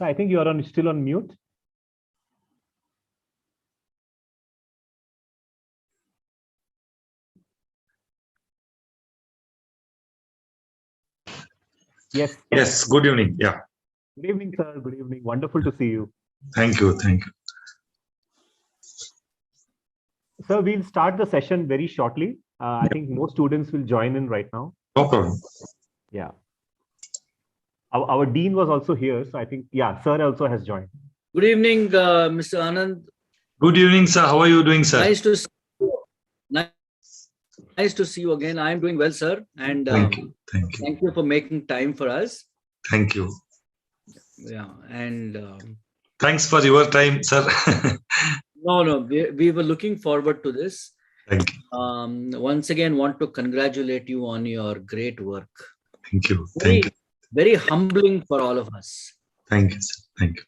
I think you are still on mute. Yes. Yes. Good evening. Yeah. Good evening, sir. Good evening. Wonderful to see you. Thank you. Thank you. Sir, we'll start the session very shortly. I think most students will join in right now. No problem. Yeah. Our dean was also here. So I think, yeah, sir also has joined. Good evening, Mr. Anand. Good evening, sir. How are you doing, sir? Nice to see you. Nice to see you again. I am doing well, sir. And thank you. Thank you. Thank you for making time for us. Thank you. Yeah. And thanks for your time, sir. no, we were looking forward to this. Thank you. Once again, want to congratulate you on your great work. Thank you. Thank you. Very humbling for all of us. Thank you, sir. Thank you.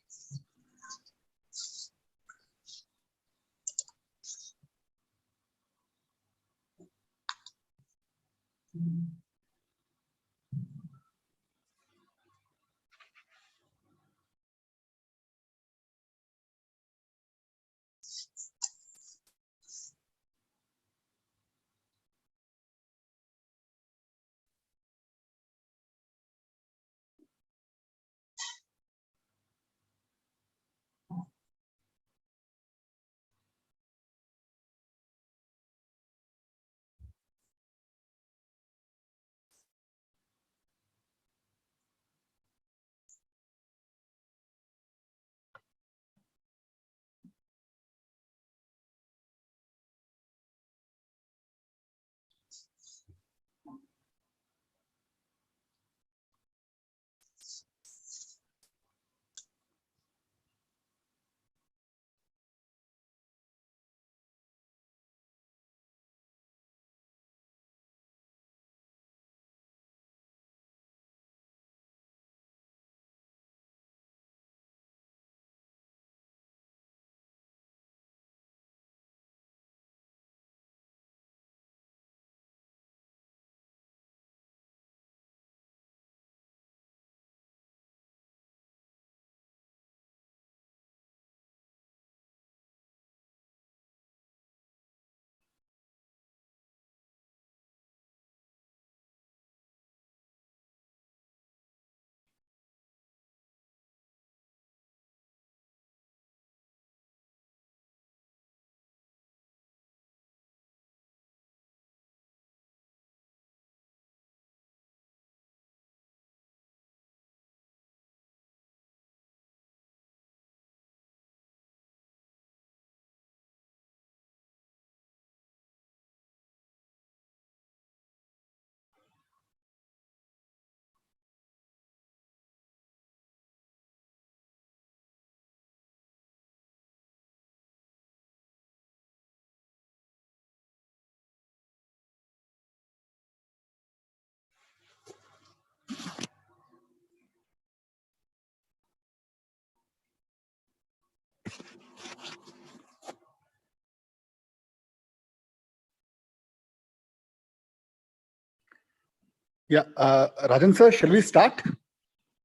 Yeah, Rajan sir, shall we start?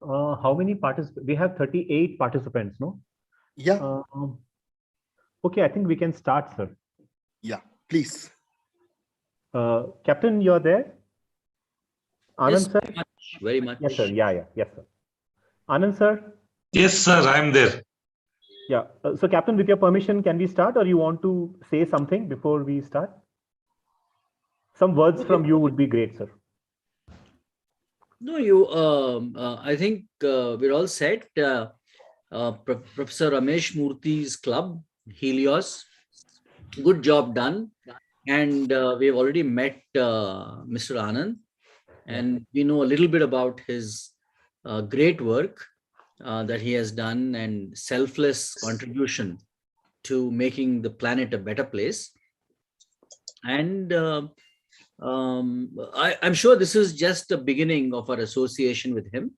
How many participants? We have 38 participants, no? Yeah. Okay, I think we can start, sir. Yeah, please. Captain, you're there? Anand, Yes, sir? very much. Yes, sir. Yeah. Yes, sir. Anand, sir? Yes, sir. I'm there. Yeah. So, Captain, with your permission, can we start, or you want to say something before we start? Some words from you would be great, sir. No, I think we're all set. Professor Ramesh Murthy's club, Helios, good job done. And we've already met Mr. Anand, and we know a little bit about his great work that he has done and selfless contribution to making the planet a better place. And I'm sure this is just the beginning of our association with him.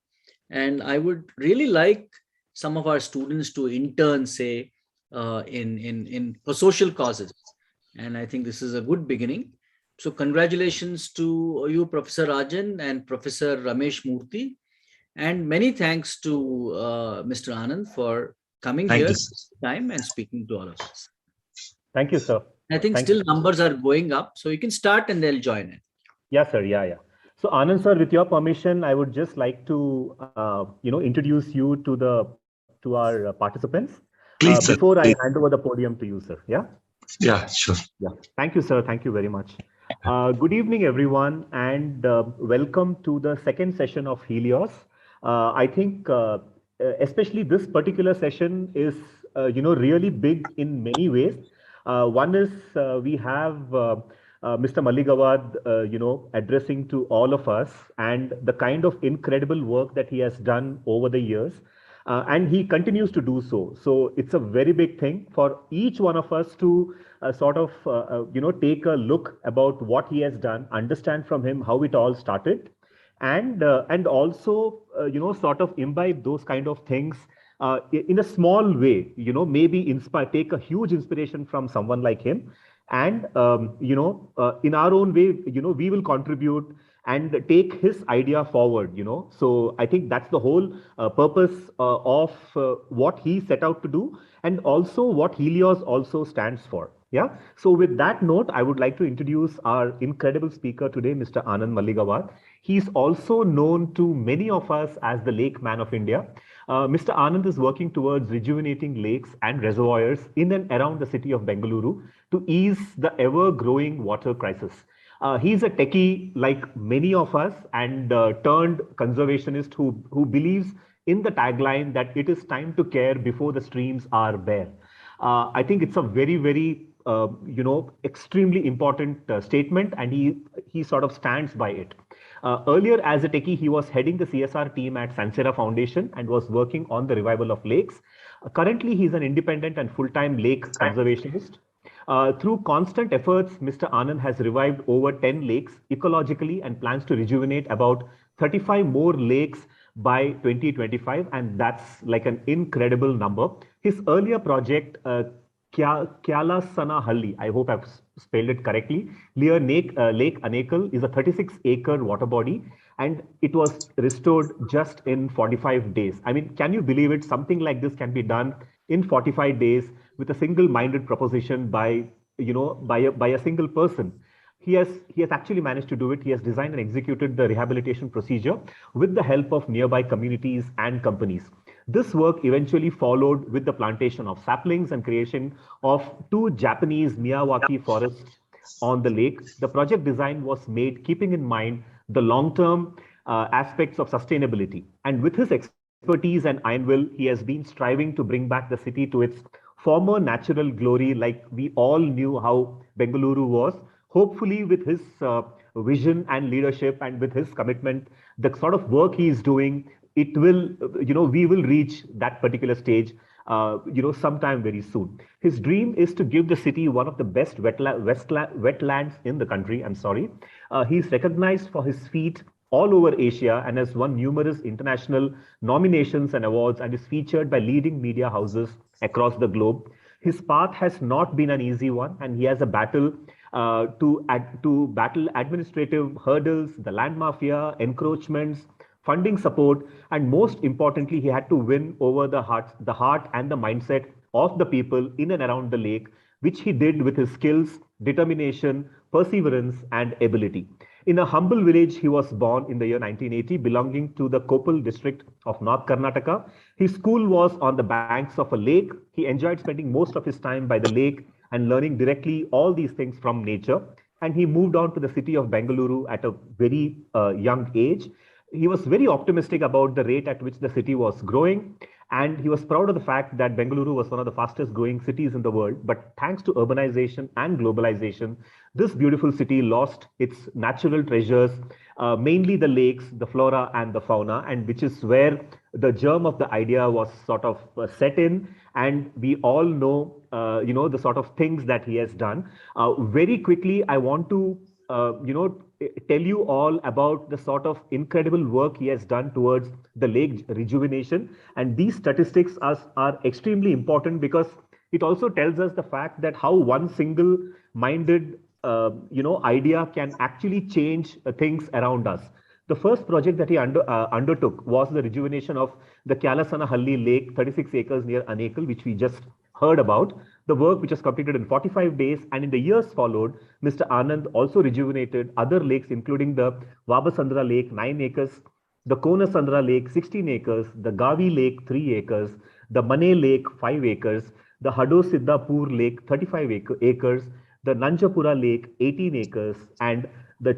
And I would really like some of our students to intern, say, for social causes. And I think this is a good beginning. So congratulations to you, Professor Rajan and Professor Ramesh Murthy. And many thanks to Mr. Anand for coming Thank here you, this time and speaking to all of us. Thank you, sir. I think Thank still you. numbers are going up, so you can start and they'll join in. Yeah, sir. Yeah, yeah. So Anand, sir, with your permission, I would just like to, introduce you to our participants Please, sir. before I Please. hand over the podium to you, sir. Yeah. Yeah, sure. Yeah. Thank you, sir. Thank you very much. Good evening, everyone, and welcome to the second session of Helios. I think, especially this particular session is, really big in many ways. One is we have Mr. Maligawad, addressing to all of us and the kind of incredible work that he has done over the years. And he continues to do so. So it's a very big thing for each one of us to take a look about what he has done, understand from him how it all started, and also sort of imbibe those kind of things in a small way. Maybe inspire, take a huge inspiration from someone like him, and in our own way, we will contribute and take his idea forward. So I think that's the whole purpose of what he set out to do, and also what Helios also stands for. Yeah. So with that note, I would like to introduce our incredible speaker today, Mr. Anand Maligawad. He's also known to many of us as the Lake Man of India. Mr. Anand is working towards rejuvenating lakes and reservoirs in and around the city of Bengaluru to ease the ever-growing water crisis. He's a techie like many of us, and turned conservationist who believes in the tagline that it is time to care before the streams are bare. I think it's a very, very extremely important statement, and he sort of stands by it. Earlier, as a techie, he was heading the CSR team at Sansera Foundation and was working on the revival of lakes. Currently, he's an independent and full-time lake conservationist. Through constant efforts, Mr. Anand has revived over 10 lakes ecologically and plans to rejuvenate about 35 more lakes by 2025, and that's like an incredible number. His earlier project, Kyalassanahalli, I hope I've spelled it correctly, near Lake Anekal, is a 36-acre water body, and it was restored just in 45 days. I mean, can you believe it? Something like this can be done in 45 days with a single-minded proposition by a single person. He has actually managed to do it. He has designed and executed the rehabilitation procedure with the help of nearby communities and companies. This work eventually followed with the plantation of saplings and creation of 2 Japanese Miyawaki forests on the lake. The project design was made keeping in mind the long-term aspects of sustainability. And with his expertise and iron will, he has been striving to bring back the city to its former natural glory, like we all knew how Bengaluru was. Hopefully, with his vision and leadership, and with his commitment, the sort of work he is doing, it will, we will reach that particular stage, sometime very soon. His dream is to give the city one of the best wetlands in the country. I'm sorry. He's recognized for his feat all over Asia and has won numerous international nominations and awards, and is featured by leading media houses across the globe. His path has not been an easy one, and he has a battle to battle administrative hurdles, the land mafia, encroachments, funding support, and most importantly, he had to win over the heart and the mindset of the people in and around the lake, which he did with his skills, determination, perseverance, and ability. In a humble village, he was born in the year 1980, belonging to the Koppal district of North Karnataka. His school was on the banks of a lake. He enjoyed spending most of his time by the lake and learning directly all these things from nature. And he moved on to the city of Bengaluru at a very young age. He was very optimistic about the rate at which the city was growing. And he was proud of the fact that Bengaluru was one of the fastest growing cities in the world. But thanks to urbanization and globalization, this beautiful city lost its natural treasures, mainly the lakes, the flora and the fauna, and which is where the germ of the idea was sort of set in. And we all know, the sort of things that he has done. Very quickly, I want to, tell you all about the sort of incredible work he has done towards the lake rejuvenation. And these statistics are extremely important, because it also tells us the fact that how one single-minded idea can actually change things around us. The first project that he undertook was the rejuvenation of the Kyalasanahalli Lake, 36 acres near Anekal, which we just heard about. The work, which was completed in 45 days, and in the years followed, Mr. Anand also rejuvenated other lakes, including the Vabasandra Lake, 9 acres, the Konasandra Lake, 16 acres, the Gavi Lake, 3 acres, the Mane Lake, 5 acres, the Hadosiddapur Lake, 35 acres, the Nanjapura Lake, 18 acres, and the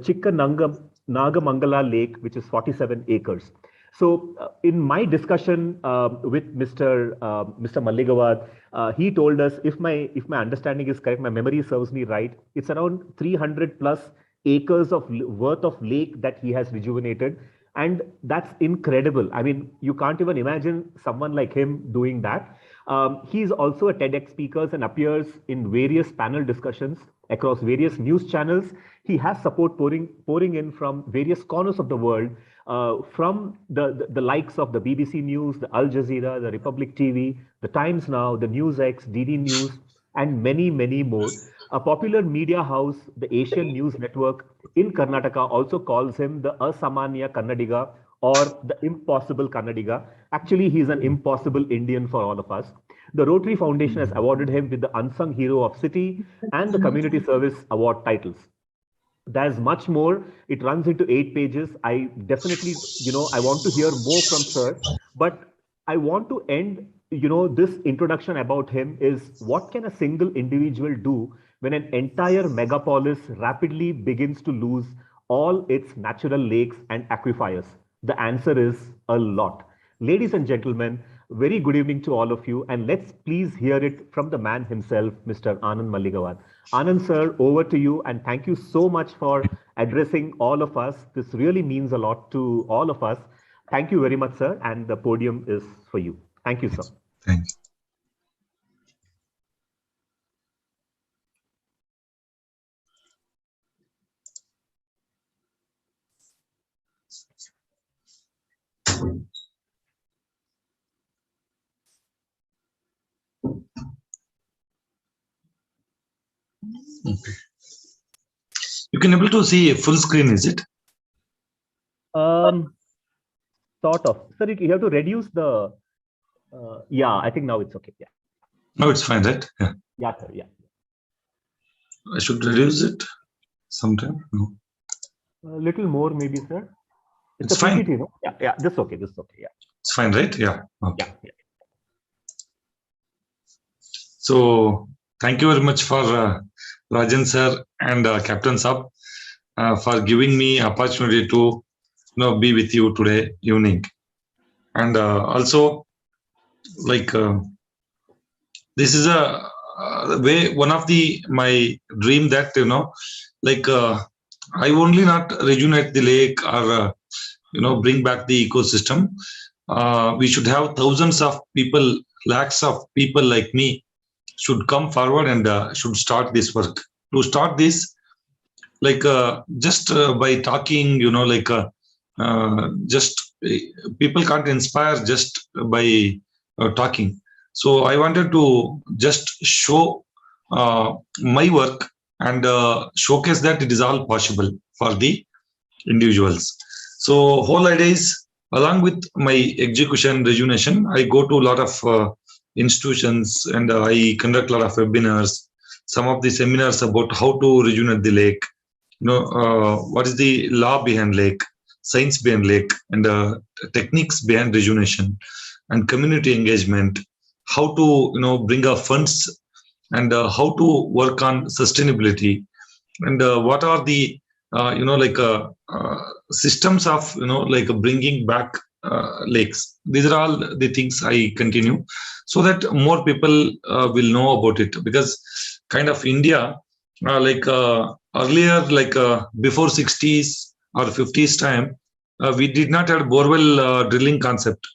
Nagamangala Lake, which is 47 acres. So in my discussion with Mr. Malligawad, he told us, if my understanding is correct, my memory serves me right, it's around 300 plus acres of worth of lake that he has rejuvenated. And that's incredible. I mean, you can't even imagine someone like him doing that. He's also a TEDx speaker and appears in various panel discussions across various news channels. He has support pouring in from various corners of the world, from the likes of the BBC News, the Al Jazeera, the Republic TV, the Times Now, the NewsX, DD News, and many, many more. A popular media house, the Asian News Network in Karnataka, also calls him the Asamanya Kannadiga or the Impossible Kannadiga. Actually, he's an impossible Indian for all of us. The Rotary Foundation has awarded him with the Unsung Hero of City and the Community Service Award titles. There's much more. It runs into 8 pages. I definitely, I want to hear more from sir, but I want to end, this introduction about him is, what can a single individual do when an entire megapolis rapidly begins to lose all its natural lakes and aquifers? The answer is a lot. Ladies and gentlemen, very good evening to all of you, and let's please hear it from the man himself, Mr. Anand Malligawad. Anand sir, over to you, and thank you so much for addressing all of us. This really means a lot to all of us. Thank you very much, sir, and the podium is for you. Thank you, sir. Thank you. Okay. You can able to see a full screen, is it? Sort of. Sir, you have to reduce the. Yeah, I think now it's okay. Yeah. No, it's fine, right? Yeah. Yeah, sir. Yeah. I should reduce it sometime. No. A little more, maybe, sir. It's fine. PPT, no? Yeah, yeah. This okay. This okay. Yeah. It's fine, right? Yeah. Okay. Yeah. Yeah. So thank you very much for Rajan sir and Captain Sab for giving me opportunity to be with you today evening, and also like this is a way, one of my dream that I only not rejuvenate the lake or bring back the ecosystem. We should have thousands of people, lakhs of people like me should come forward and should start this work. To start this, just by talking, just people can't inspire just by talking. So I wanted to just show my work and showcase that it is all possible for the individuals. So whole idea is, along with my execution rejuvenation, I go to a lot of institutions and I conduct a lot of webinars, some of the seminars about how to rejuvenate the lake, what is the law behind lake, science behind lake, and techniques behind rejuvenation and community engagement, how to bring up funds, and how to work on sustainability, and what are the systems of bringing back lakes. These are all the things I continue so that more people will know about it, because kind of India earlier, before 60s or 50s time, we did not have borewell drilling concept,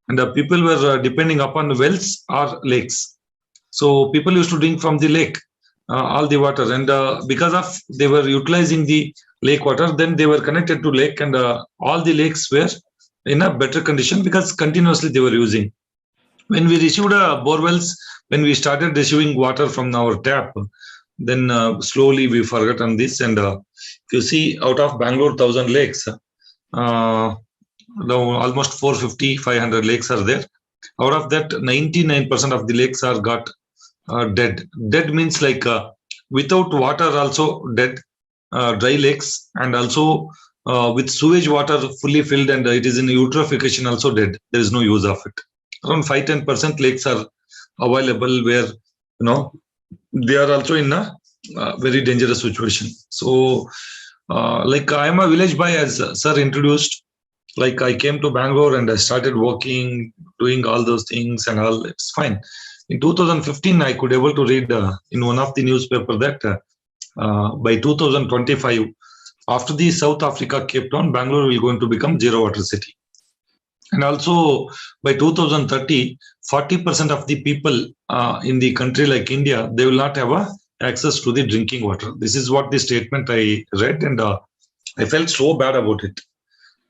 and people were depending upon wells or lakes. So people used to drink from the lake, all the water, and because of they were utilizing the lake water, then they were connected to lake, and all the lakes were in a better condition because continuously they were using. When we received borewells, when we started receiving water from our tap, then slowly we forgot on this. And if you see, out of Bangalore 1,000 lakes, almost 450, 500 lakes are there. Out of that, 99% of the lakes are got dead. Dead means like without water also dead, dry lakes, and also with sewage water fully filled and it is in eutrophication also dead. There is no use of it. Around 5-10% lakes are available where they are also in a very dangerous situation. So like I am a village boy, as sir introduced. Like I came to Bangalore and I started working, doing all those things and all. It's fine. In 2015, I could able to read in one of the newspaper that by 2025, after the South Africa Cape Town, Bangalore will going to become zero water city. And also by 2030, 40% of the people in the country like India, they will not have access to the drinking water. This is what the statement I read, and I felt so bad about it.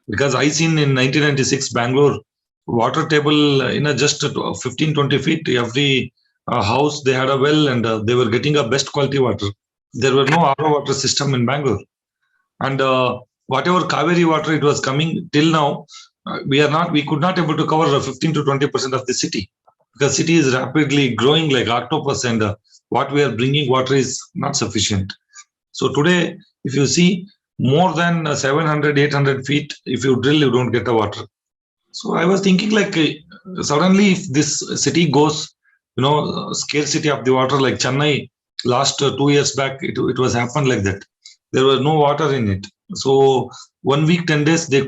Because I seen in 1996 Bangalore water table in just 15-20 feet, every house they had a well and they were getting a best quality water. There were no RO water system in Bangalore, and whatever Kaveri water it was coming till now, we could not able to cover 15-20% of the city, because city is rapidly growing like octopus, and what we are bringing water is not sufficient. So today, if you see, more than 700-800 feet, if you drill, you don't get the water. So I was thinking like suddenly if this city goes, scarcity of the water, like Chennai last 2 years back, it was happened like that. There was no water in it. So 1 week, 10 days, they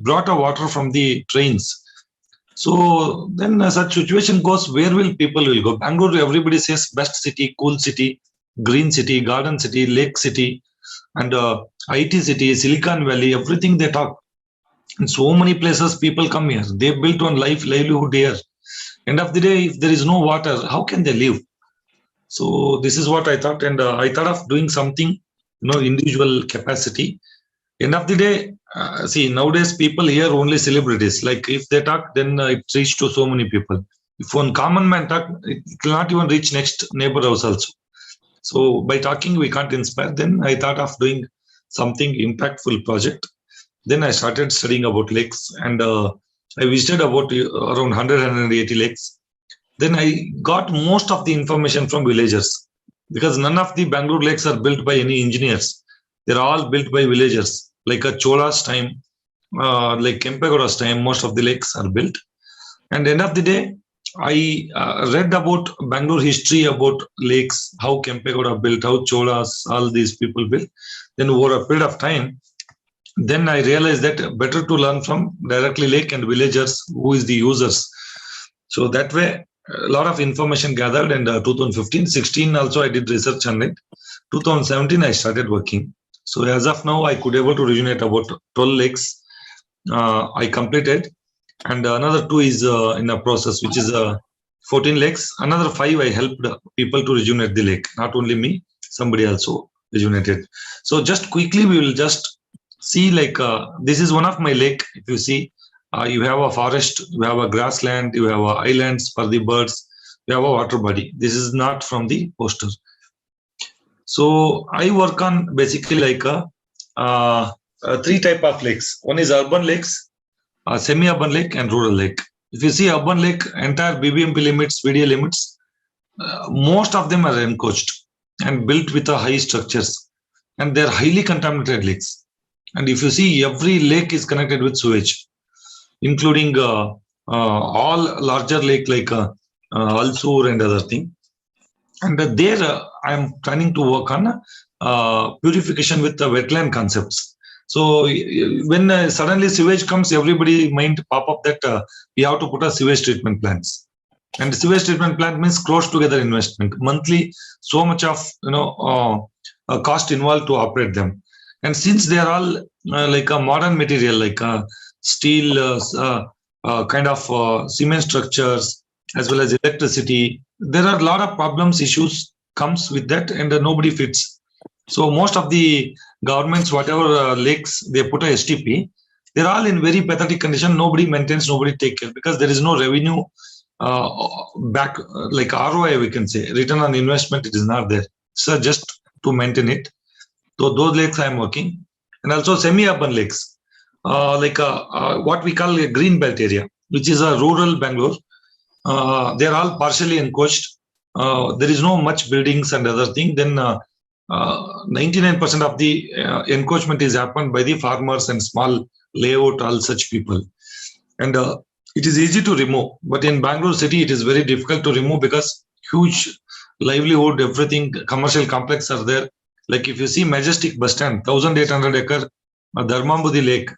brought a water from the trains. So then such situation goes, where will people will go? Bangalore, everybody says best city, cool city, green city, garden city, lake city, and IT city, Silicon Valley, everything they talk. In so many places, people come here. They built one livelihood here. End of the day, if there is no water, how can they live? So this is what I thought, and I thought of doing something, individual capacity. End of the day, see, nowadays people hear only celebrities. Like if they talk, then it reaches to so many people. If one common man talk, it will not even reach next neighbor house also. So by talking, we can't inspire. Then I thought of doing something impactful project. Then I started studying about lakes, and I visited about around 180 lakes. Then I got most of the information from villagers, because none of the Bangalore lakes are built by any engineers. They're all built by villagers. Like a Chola's time, like Kempegoda's time, most of the lakes are built. And end of the day, I read about Bangalore history, about lakes, how Kempegoda built, how Cholas, all these people built. Then over a period of time, then I realized that better to learn from directly lake and villagers, who is the users. So that way, a lot of information gathered. And 2015, 16 also I did research on it. 2017 I started working. So as of now, I could able to rejuvenate about 12 lakes. I completed. And another 2 is in a process, which is 14 lakes. Another 5, I helped people to rejuvenate the lake. Not only me, somebody also rejuvenated. So just quickly, we will just see like this is one of my lake. If you see, you have a forest, you have a grassland, you have islands for the birds, you have a water body. This is not from the poster. So I work on basically like 3 type of lakes. One is urban lakes, semi-urban lake, and rural lake. If you see urban lake, entire BBMP limits, VDA limits, most of them are encroached and built with high structures, and they're highly contaminated lakes. And if you see, every lake is connected with sewage, including all larger lake like Alsur and other thing. And there I am planning to work on purification with the wetland concepts. So when suddenly sewage comes, everybody mind pop up that we have to put a sewage treatment plants. And sewage treatment plant means close together investment. Monthly, so much of cost involved to operate them. And since they are all like a modern material, like steel, kind of cement structures, as well as electricity, there are a lot of problems, issues comes with that, and nobody fits. So most of the governments, whatever lakes they put a STP, they're all in very pathetic condition. Nobody maintains, nobody take care, because there is no revenue back, like ROI, we can say, return on investment, it is not there. So just to maintain it. So those lakes I am working. And also semi-urban lakes. what we call a green belt area, which is a rural Bangalore. They're all partially encroached. There is no much buildings and other thing. Then 99% of the encroachment is happened by the farmers and small layout, all such people. And it is easy to remove, but in Bangalore city, it is very difficult to remove because huge livelihood, everything, commercial complex are there. Like if you see Majestic bus stand, 1,800 acre Dharmambudi Lake,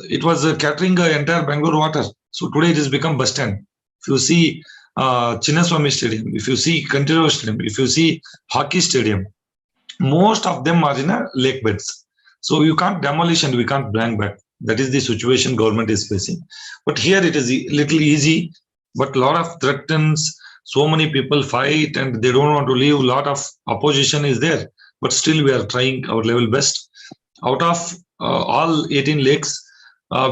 it was catering entire Bangalore water. So today it has become bus stand. If you see Chinnaswamy Stadium, if you see Kantirao Stadium, if you see hockey stadium, most of them are in a lake beds. So you can't demolish and we can't blank back. That is the situation government is facing. But here it is a little easy, but a lot of threatens. So many people fight and they don't want to leave. A lot of opposition is there, but still we are trying our level best. Out of all 18 lakes,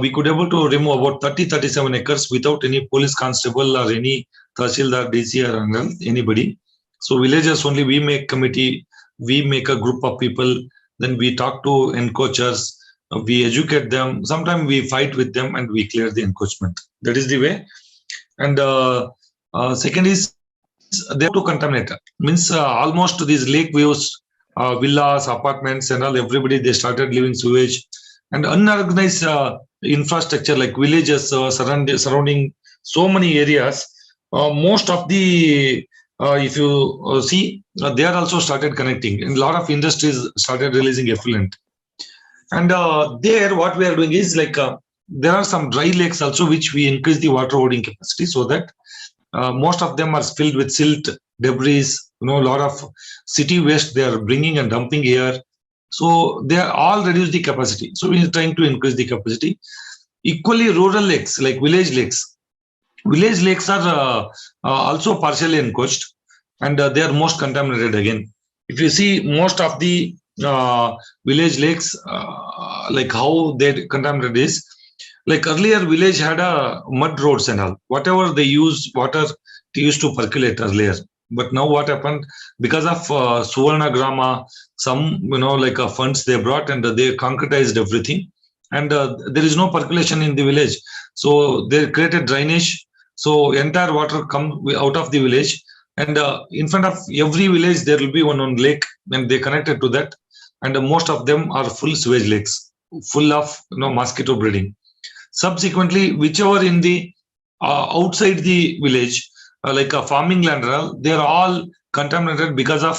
we could able to remove about 37 acres without any police constable or any Tahsildar, DC or anybody. So villagers only, we make committee, we make a group of people, then we talk to encroachers, we educate them, sometimes we fight with them and we clear the encroachment. That is the way. And second is they have to contaminate. Means almost these lake views, villas, apartments and all, everybody, they started leaving sewage and unorganized infrastructure like villages surrounding so many areas. Most of the, if you see, they are also started connecting and a lot of industries started releasing effluent. And there what we are doing is like, there are some dry lakes also which we increase the water holding capacity so that most of them are filled with silt, debris, a lot of city waste they are bringing and dumping here. So they are all reduce the capacity. So we are trying to increase the capacity. Equally, rural lakes like village lakes. Village lakes are also partially encroached and they are most contaminated again. If you see most of the village lakes, like how they contaminated is, like earlier village had a mud roads and all, whatever they use water they used to percolate earlier. But now what happened, because of Suvarna Grama, some funds they brought and they concretized everything, and there is no percolation in the village. So they created drainage, so entire water come out of the village, and in front of every village there will be one lake, and they connected to that, and most of them are full sewage lakes, full of mosquito breeding. Subsequently, whichever in the outside the village, like a farming land, they are all contaminated because of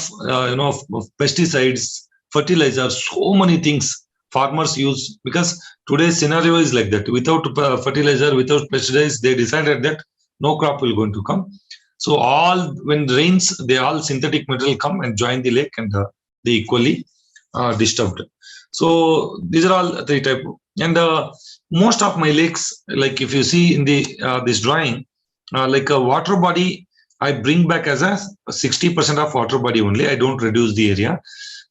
pesticides, fertilizers, so many things farmers use. Because today's scenario is like that: without fertilizer, without pesticides, they decided that no crop will going to come. So all when rains, they all synthetic material come and join the lake, and they equally disturbed. So these are all three type. And most of my lakes, like if you see in the this drawing, like a water body, I bring back as a 60% of water body only. I don't reduce the area.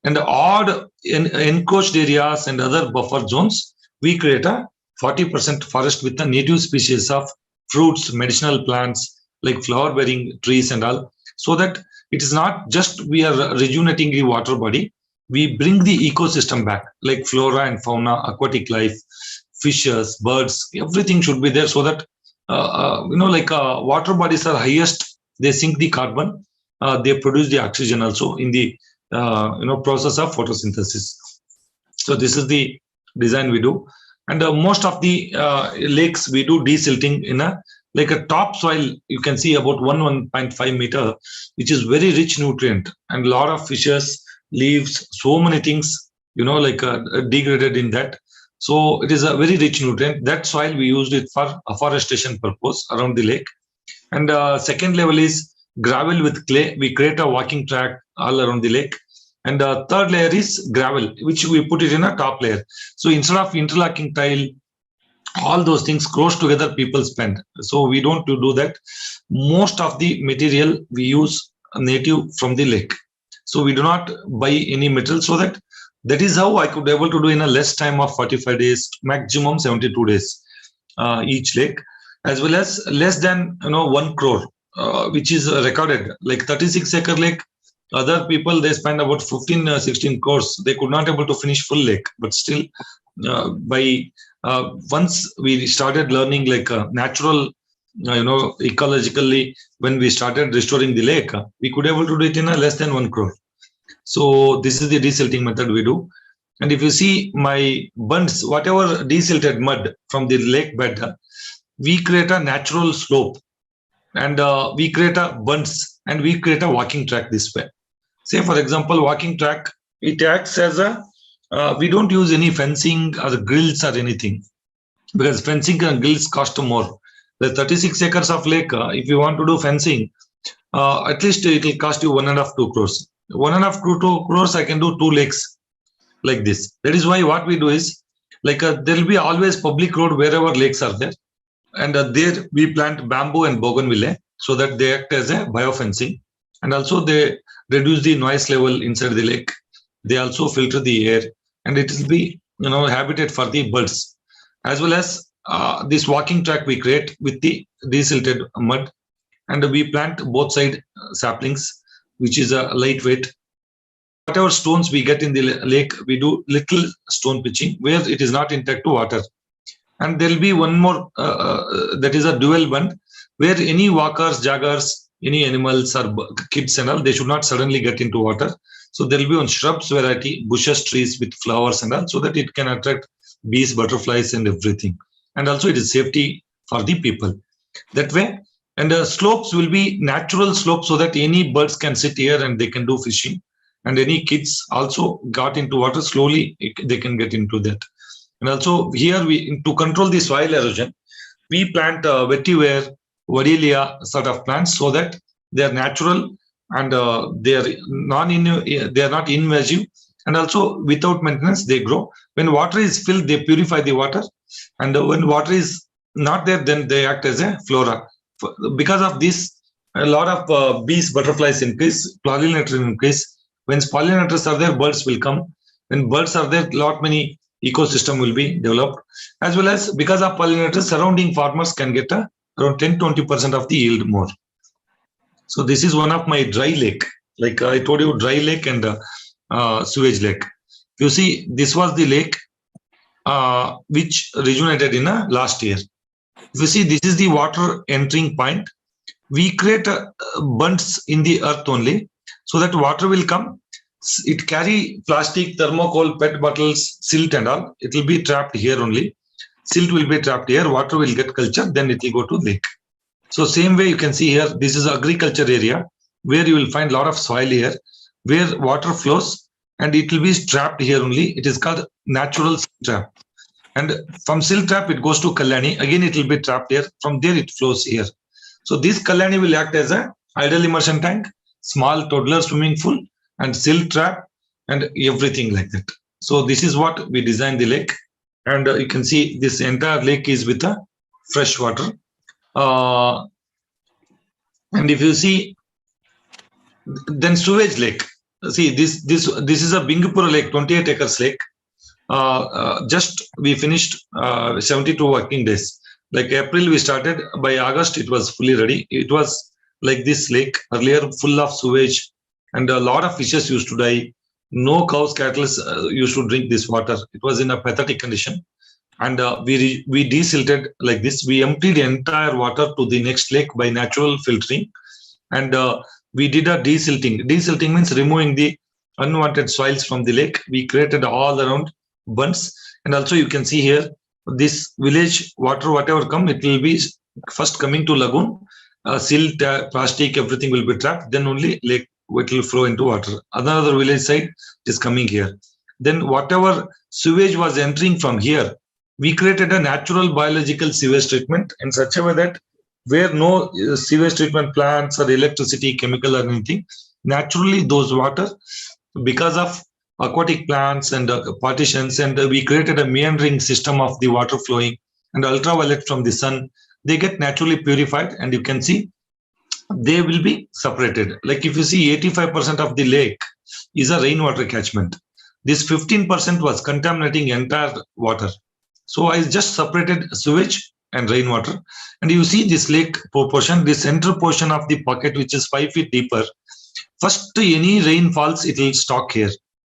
And the odd encroached areas and other buffer zones, we create a 40% forest with the native species of fruits, medicinal plants, like flower-bearing trees and all, so that it is not just we are rejuvenating the water body, we bring the ecosystem back, like flora and fauna, aquatic life, fishes, birds, everything should be there, so that water bodies are highest, they sink the carbon, they produce the oxygen also in the process of photosynthesis. So this is the design we do. And most of the lakes we do desilting in a topsoil. You can see about 1.5 meter, which is very rich nutrient, and a lot of fishes, leaves, so many things degraded in that. So it is a very rich nutrient. That soil we used it for afforestation purpose around the lake. And second level is gravel with clay. We create a walking track all around the lake. And third layer is gravel, which we put it in a top layer. So instead of interlocking tile, all those things close together people spend. So we don't do that. Most of the material we use native from the lake. So we do not buy any material, so that is how I could be able to do in a less time of 45 days, maximum 72 days each lake, as well as less than 1 crore, which is recorded. Like 36-acre lake, other people they spend about 15-16 crores. They could not able to finish full lake, but still once we started learning like natural, ecologically, when we started restoring the lake, we could able to do it in a less than 1 crore. So this is the desilting method we do. And if you see my bunds, whatever desilted mud from the lake bed, we create a natural slope, and we create a bunds, and we create a walking track this way. Say for example, walking track, it acts as a, we don't use any fencing or grills or anything, because fencing and grills cost more. The 36 acres of lake, if you want to do fencing, at least it will cost you 1.5 to 2 crores. 1.5 to 2 crores, I can do 2 lakes like this. That is why what we do is, like there will be always public road wherever lakes are there, and there we plant bamboo and bougainvillea so that they act as a biofencing, and also they reduce the noise level inside the lake. They also filter the air, and it will be habitat for the birds, as well as this walking track we create with the desilted mud, and we plant both side saplings, which is a lightweight. Whatever stones we get in the lake, we do little stone pitching where it is not intact to water. And there will be one more, that is a dual bund, where any walkers, joggers, any animals or kids and all, they should not suddenly get into water. So there will be one shrubs variety, bushes, trees with flowers and all, so that it can attract bees, butterflies and everything. And also it is safety for the people. That way, and the slopes will be natural slopes so that any birds can sit here and they can do fishing. And any kids also got into water, slowly they can get into that. And also here, to control the soil erosion, we plant vetiver, Vadilia sort of plants so that they are natural and they are not invasive, and also without maintenance they grow. When water is filled, they purify the water, and when water is not there, then they act as a flora. Because of this, a lot of bees, butterflies increase, pollinators increase. When pollinators are there, birds will come. When birds are there, many ecosystem will be developed, as well as because of pollinators, surrounding farmers can get around 10-20% of the yield more. So this is one of my dry lake, like I told you, dry lake and sewage lake. You see, this was the lake which rejuvenated in last year. If you see, this is the water entering point. We create bunds in the earth only, so that water will come. It carry plastic, thermocol, PET bottles, silt and all. It will be trapped here only. Silt will be trapped here. Water will get cultured. Then it will go to lake. So same way you can see here. This is agriculture area where you will find a lot of soil here, where water flows and it will be trapped here only. It is called natural silt trap. And from silt trap it goes to Kalyani. Again it will be trapped here. From there it flows here. So this Kalyani will act as a idle immersion tank, small toddler swimming pool, and silt trap and everything like that. So this is what we designed the lake, and you can see this entire lake is with a fresh water. And if you see, then sewage lake. See, this is a Bingapura lake, 28 acres lake. Just we finished 72 working days. Like April we started, by August it was fully ready. It was like this lake earlier, full of sewage, and a lot of fishes used to die. No cows, cattle used to drink this water. It was in a pathetic condition. And we desilted like this. We emptied the entire water to the next lake by natural filtering. And we did a desilting. Desilting means removing the unwanted soils from the lake. We created all around bunds. And also you can see here, this village water, whatever come, it will be first coming to lagoon. Silt, plastic, everything will be trapped. Then only lake it will flow into water. Another village side is coming here. Then whatever sewage was entering from here, we created a natural biological sewage treatment in such a way that where no sewage treatment plants or electricity, chemical or anything, naturally those water, because of aquatic plants and partitions, and we created a meandering system of the water flowing and ultraviolet from the sun, they get naturally purified, and you can see they will be separated. Like if you see, 85% of the lake is a rainwater catchment. This 15% was contaminating entire water. So I just separated sewage and rainwater. And you see this lake proportion, this center portion of the pocket, which is 5 feet deeper. First, any rain falls, it will stock here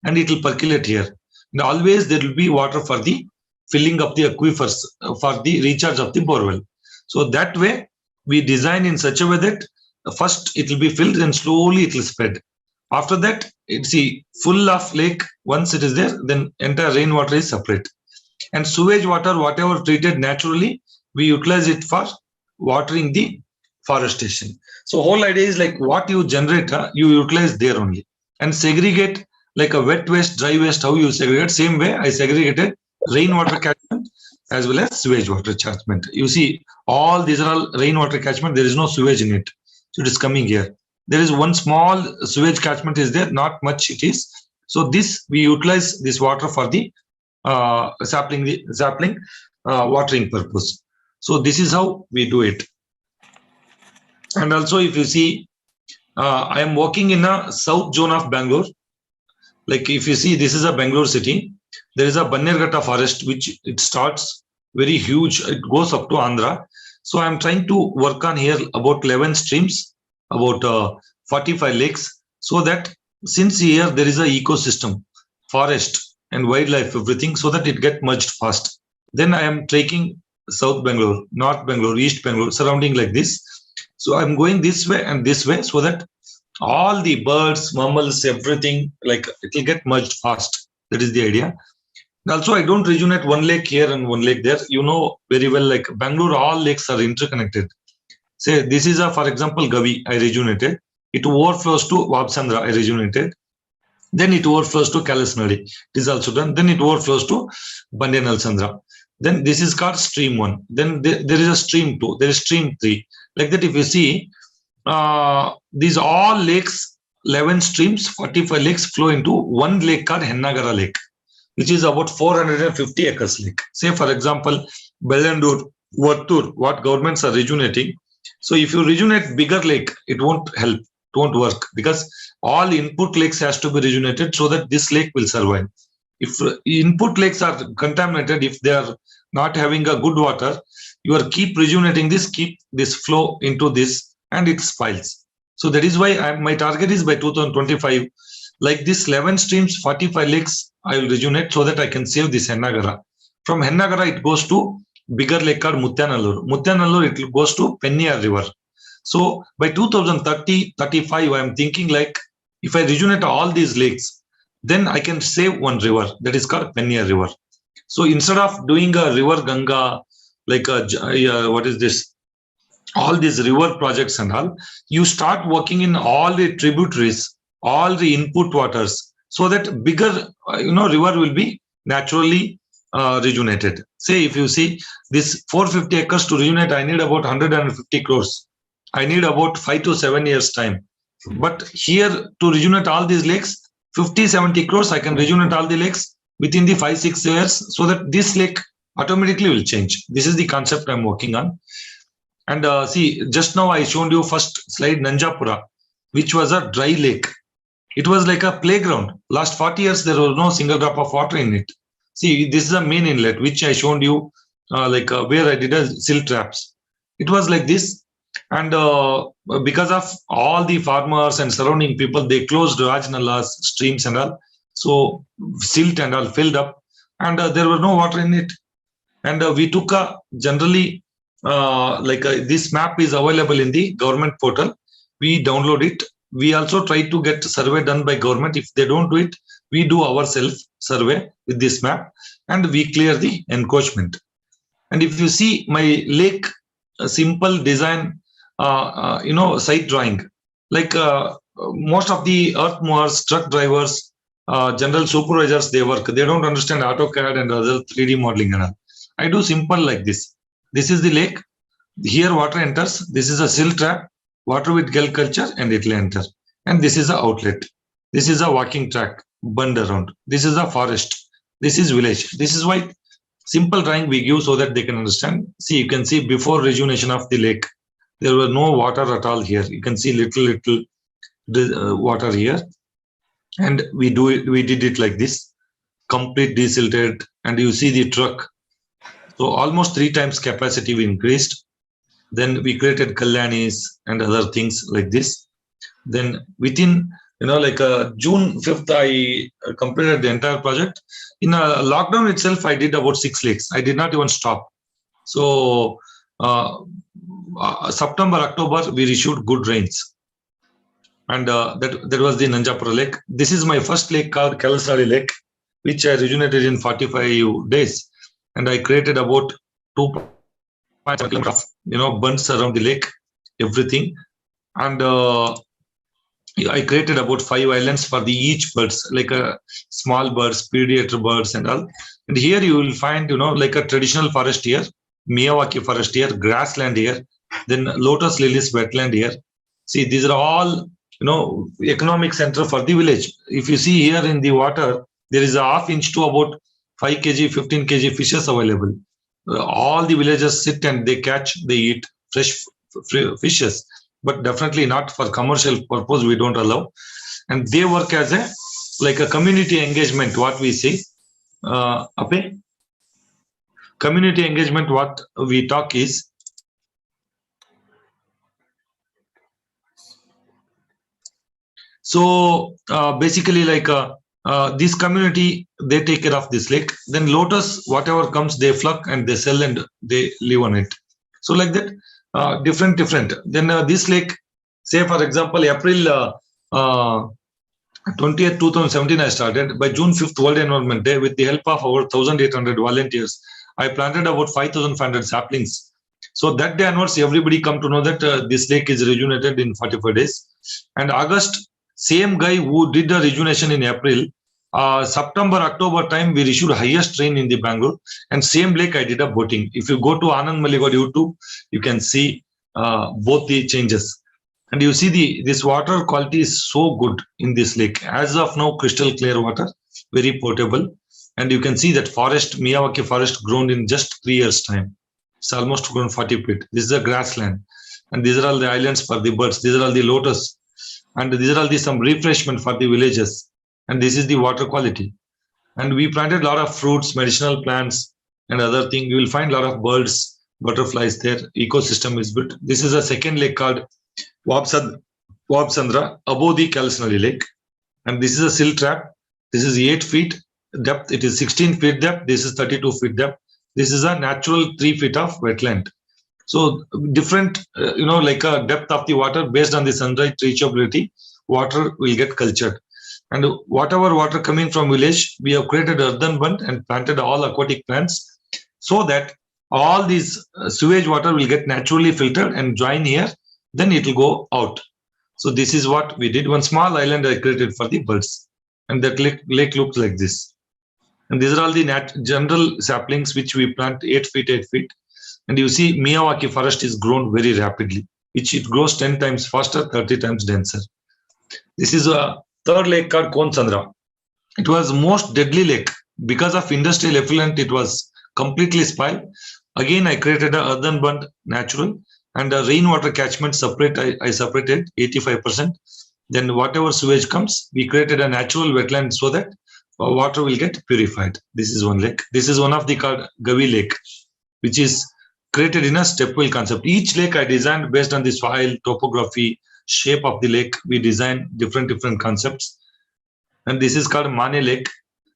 and it will percolate here. And always there will be water for the filling up the aquifers, for the recharge of the borewell. So that way we design in such a way that first it will be filled and slowly it will spread. After that, it's full of lake. Once it is there, then entire rainwater is separate. And sewage water, whatever treated naturally, we utilize it for watering the forestation. So whole idea is like what you generate, you utilize there only. And segregate like a wet waste, dry waste, how you segregate. Same way I segregated rainwater catchment as well as sewage water catchment. You see, all these are all rainwater catchment. There is no sewage in it. So it is coming here. There is one small sewage catchment is there, not much it is. So this, we utilize this water for the sapling watering purpose. So this is how we do it. And also if you see, I am working in a south zone of Bangalore. Like if you see, this is a Bangalore city. There is a Bannerghatta forest, which it starts very huge. It goes up to Andhra. So I'm trying to work on here about 11 streams, about 45 lakes, so that since here there is a ecosystem, forest and wildlife, everything, so that it get merged fast. Then I am taking South Bangalore, North Bangalore, East Bangalore, surrounding like this. So I'm going this way and this way, so that all the birds, mammals, everything, like it will get merged fast. That is the idea. And also, I don't rejuvenate one lake here and one lake there. You know very well, like Bangalore, all lakes are interconnected. Say this is a, for example, Gavi, I rejuvenated. It overflows to Vabsandra, I rejuvenated. Then it overflows to Kalasnadi. It is also done. Then it overflows to Bandenalsandra. Then this is called stream 1. Then there is a stream 2. There is stream 3. Like that, if you see, these all lakes, 11 streams, 45 lakes flow into one lake called Hennagara Lake, which is about 450 acres lake. Say, for example, Bellandur, Vattur, what governments are rejuvenating. So if you rejuvenate bigger lake, it won't help, it won't work, because all input lakes has to be rejuvenated so that this lake will survive. If input lakes are contaminated, if they are not having a good water, you are keep rejuvenating this, keep this flow into this, and it spoils. So that is why my target is by 2025, like this 11 streams, 45 lakes, I will rejuvenate so that I can save this Hennagara. From Hennagara, it goes to bigger lake called Mutyanallur. Mutyanallur, it goes to Penniyar River. So by 2030, 35, I am thinking like if I rejuvenate all these lakes, then I can save one river that is called Penniyar River. So instead of doing a river Ganga, like what is this? All these river projects and all, you start working in all the tributaries, all the input waters, so that bigger, river will be naturally rejuvenated. Say if you see this 450 acres to rejuvenate, I need about 150 crores. I need about 5 to 7 years time. But here to rejuvenate all these lakes, 50-70 crores, I can rejuvenate all the lakes within the 5-6 years, so that this lake automatically will change. This is the concept I'm working on. And see, just now I showed you first slide Nanjapura, which was a dry lake. It was like a playground. Last 40 years, there was no single drop of water in it. See, this is a main inlet, which I showed you, where I did a silt traps. It was like this. And because of all the farmers and surrounding people, they closed Rajnalas, streams and all. So silt and all filled up, and there was no water in it. And we took a generally, this map is available in the government portal. We download it. We also try to get survey done by government. If they don't do it, we do ourselves survey with this map, and we clear the encroachment. And if you see my lake, simple design, site drawing, like most of the earth movers, truck drivers, general supervisors, they work. They don't understand AutoCAD and other 3D modeling and all. I do simple like this. This is the lake. Here water enters. This is a silt trap. Water with gel culture, and it will enter. And this is the outlet. This is a walking track, bund around. This is a forest. This is village. This is why simple drawing we give so that they can understand. See, you can see before rejuvenation of the lake, there were no water at all here. You can see little water here. And we did it like this, complete desilted, and you see the truck. So almost 3 times capacity we increased. Then we created Kalyanis and other things like this. Then within like June 5th, I completed the entire project. In a lockdown itself, I did about 6 lakes. I did not even stop. So September, October, we received good rains. And that was the Nanjapura Lake. This is my first lake called Kalasari Lake, which I rejuvenated in 45 days. And I created about 2.5 kilometers of, bunds around the lake, everything. And I created about 5 islands for the each birds, like a small birds, predator birds and all. And here you will find, like a traditional forest here, Miyawaki forest here, grassland here, then lotus lilies wetland here. See, these are all, economic center for the village. If you see here in the water, there is a half inch to about 5 kg, 15 kg fishes available. All the villagers sit and they catch, they eat fresh fishes, but definitely not for commercial purpose. We don't allow, and they work as a community engagement. What we say, community engagement. What we talk is, so basically this community, they take care of this lake. Then lotus, whatever comes, they pluck and they sell and they live on it. So like that. Different. Then this lake, say for example, April 20th, 2017, I started. By June 5th, World Environment Day, with the help of over 1,800 volunteers, I planted about 5,500 saplings. So that day onwards, everybody come to know that this lake is rejuvenated in 45 days. And August, same guy who did the rejuvenation in April, September, October time, we issued highest rain in the Bangalore, and same lake I did a boating. If you go to Anand Maligod YouTube, you can see both the changes, and you see this water quality is so good in this lake. As of now, crystal clear water, very potable, and you can see that forest, Miyawaki forest, grown in just 3 years time. It's almost grown 40 feet. This is a grassland, and these are all the islands for the birds. These are all the lotus, and these are all the some refreshment for the villages. And this is the water quality. And we planted a lot of fruits, medicinal plants, and other things. You will find a lot of birds, butterflies there. Ecosystem is built. This is a second lake called Wabsandra, above the Kalasari Lake. And this is a silt trap. This is 8 feet depth. It is 16 feet depth. This is 32 feet depth. This is a natural 3 feet of wetland. So different, like a depth of the water based on the sunlight reachability, water will get cultured. And whatever water coming from village, we have created earthen bund and planted all aquatic plants, so that all these sewage water will get naturally filtered and join here, then it will go out. So this is what we did. One small island I created for the birds, and that lake looks like this. And these are all the general saplings which we plant 8 feet, 8 feet. And you see Miyawaki forest is grown very rapidly, which it grows 10 times faster, 30 times denser. This is a third lake called Konsandra. It was most deadly lake. Because of industrial effluent, it was completely spoiled. Again, I created a earthen bund, natural, and a rainwater catchment separate. I separated 85%. Then whatever sewage comes, we created a natural wetland so that water will get purified. This is one lake. This is one of the called Gavi Lake, which is created in a stepwell concept. Each lake I designed based on the soil, topography, shape of the lake. We design different concepts. And this is called Mane Lake,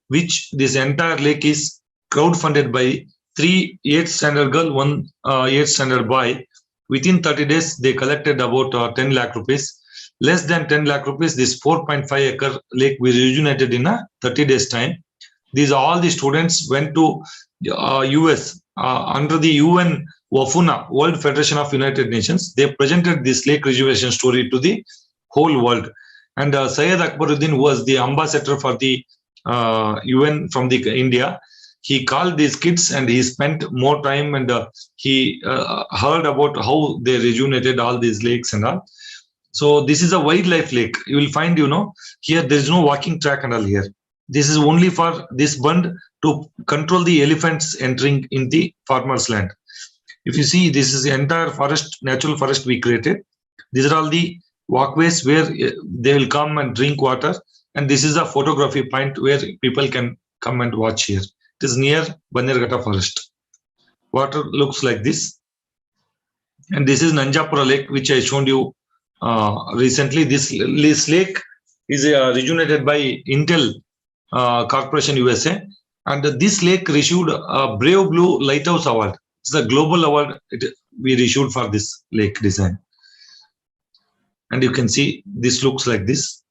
which this entire lake is crowdfunded by 3 8th standard girl, 1 8th standard boy. Within 30 days, they collected about 10 lakh rupees. Less than 10 lakh rupees, this 4.5 acre lake we rejuvenated in a 30 days time. These all the students went to US under the UN WAFUNA, World Federation of United Nations. They presented this lake rejuvenation story to the whole world. And Syed Akbaruddin was the ambassador for the UN from the India. He called these kids and he spent more time, and he heard about how they rejuvenated all these lakes and all. So this is a wildlife lake. You will find, here there is no walking track and all here. This is only for this bund to control the elephants entering in the farmer's land. If you see, this is the entire forest, natural forest we created. These are all the walkways where they will come and drink water. And this is a photography point where people can come and watch here. It is near Bannerghatta forest. Water looks like this. And this is Nanjapura Lake, which I showed you recently. This lake is rejuvenated by Intel Corporation USA, and this lake received a Brave Blue Lighthouse Award. It's the global award we issued for this lake design. And you can see this looks like this.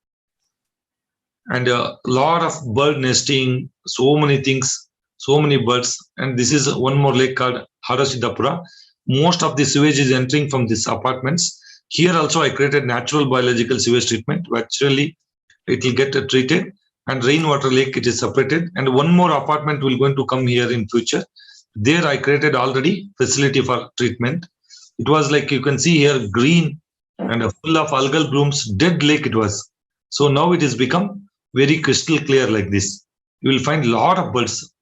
And a lot of bird nesting, so many things, so many birds. And this is one more lake called Harasiddapura. Most of the sewage is entering from these apartments. Here also I created natural biological sewage treatment. Actually, it will get treated, and rainwater lake, it is separated. And one more apartment will going to come here in future. There I created already facility for treatment. It was like you can see here green and full of algal blooms, dead lake it was. So now it has become very crystal clear like this. You will find a lot of birds.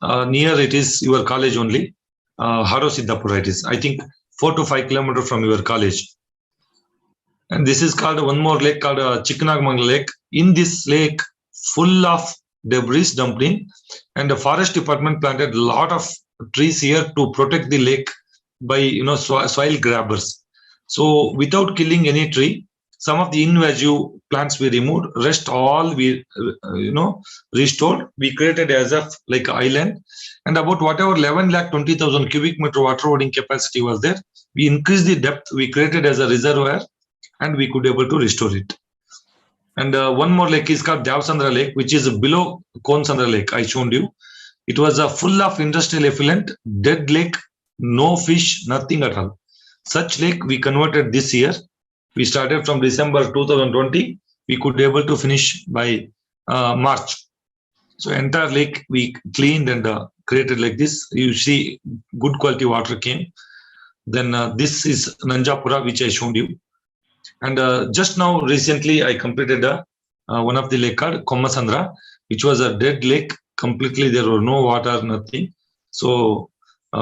Near it is your college only. Harasiddapura it is, I think 4 to 5 kilometers from your college. And this is called one more lake called Chikkanagmangala Lake. In this lake, full of debris dumped in, and the forest department planted a lot of trees here to protect the lake by soil grabbers. So without killing any tree, some of the invasive plants we removed, rest all we restored. We created as a like island, and about whatever 11,20,000 cubic meter water holding capacity was there, we increased the depth. We created as a reservoir, and we could able to restore it. And one more lake is called Devsandra Lake, which is below Konsandra Lake. I showed you. It was full of industrial effluent, dead lake, no fish, nothing at all. Such lake we converted this year. We started from December 2020. We could able to finish by March. So entire lake we cleaned and created like this. You see good quality water came. Then this is Nanjapura, which I showed you. And just now recently I completed one of the lake called Kommasandra, which was a dead lake. Completely there were no water, nothing. So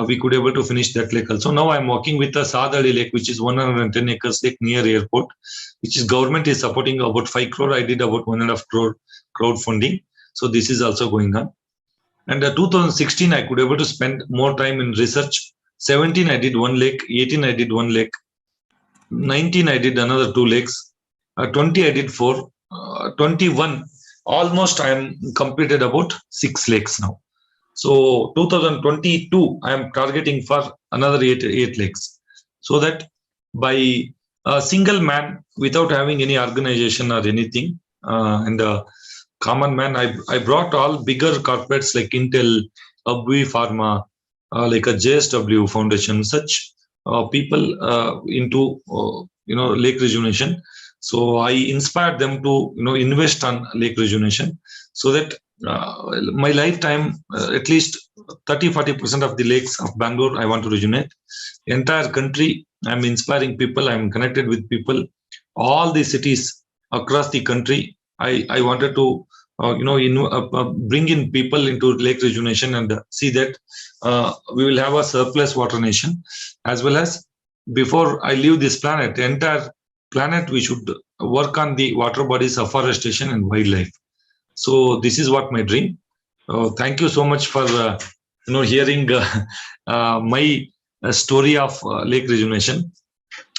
we could able to finish that lake also. Now I'm working with the Sadali Lake, which is 110 acres lake near airport, which is government is supporting about 5 crore. I did about 1.5 crore crowdfunding. So this is also going on. And 2016 I could able to spend more time in research. 17 I did 1 lake, 18 I did 1 lake, 19 I did another 2 lakes, 20 I did 4, 21 almost I am completed about 6 lakes now. So 2022 I am targeting for another 8 lakes, so that by a single man without having any organization or anything, and a common man, I brought all bigger corporates like Intel, Abui Pharma, like a JSW Foundation, such people into lake rejuvenation. So I inspired them to invest on lake rejuvenation, so that my lifetime at least 30-40% of the lakes of Bangalore I want to rejuvenate. Entire country I'm inspiring people. I'm connected with people, all the cities across the country. I wanted to bring in people into lake rejuvenation and see that we will have a surplus water nation, as well as before I leave this planet, the entire planet, we should work on the water bodies, afforestation and wildlife. So this is what my dream. Thank you so much for hearing my story of lake rejuvenation.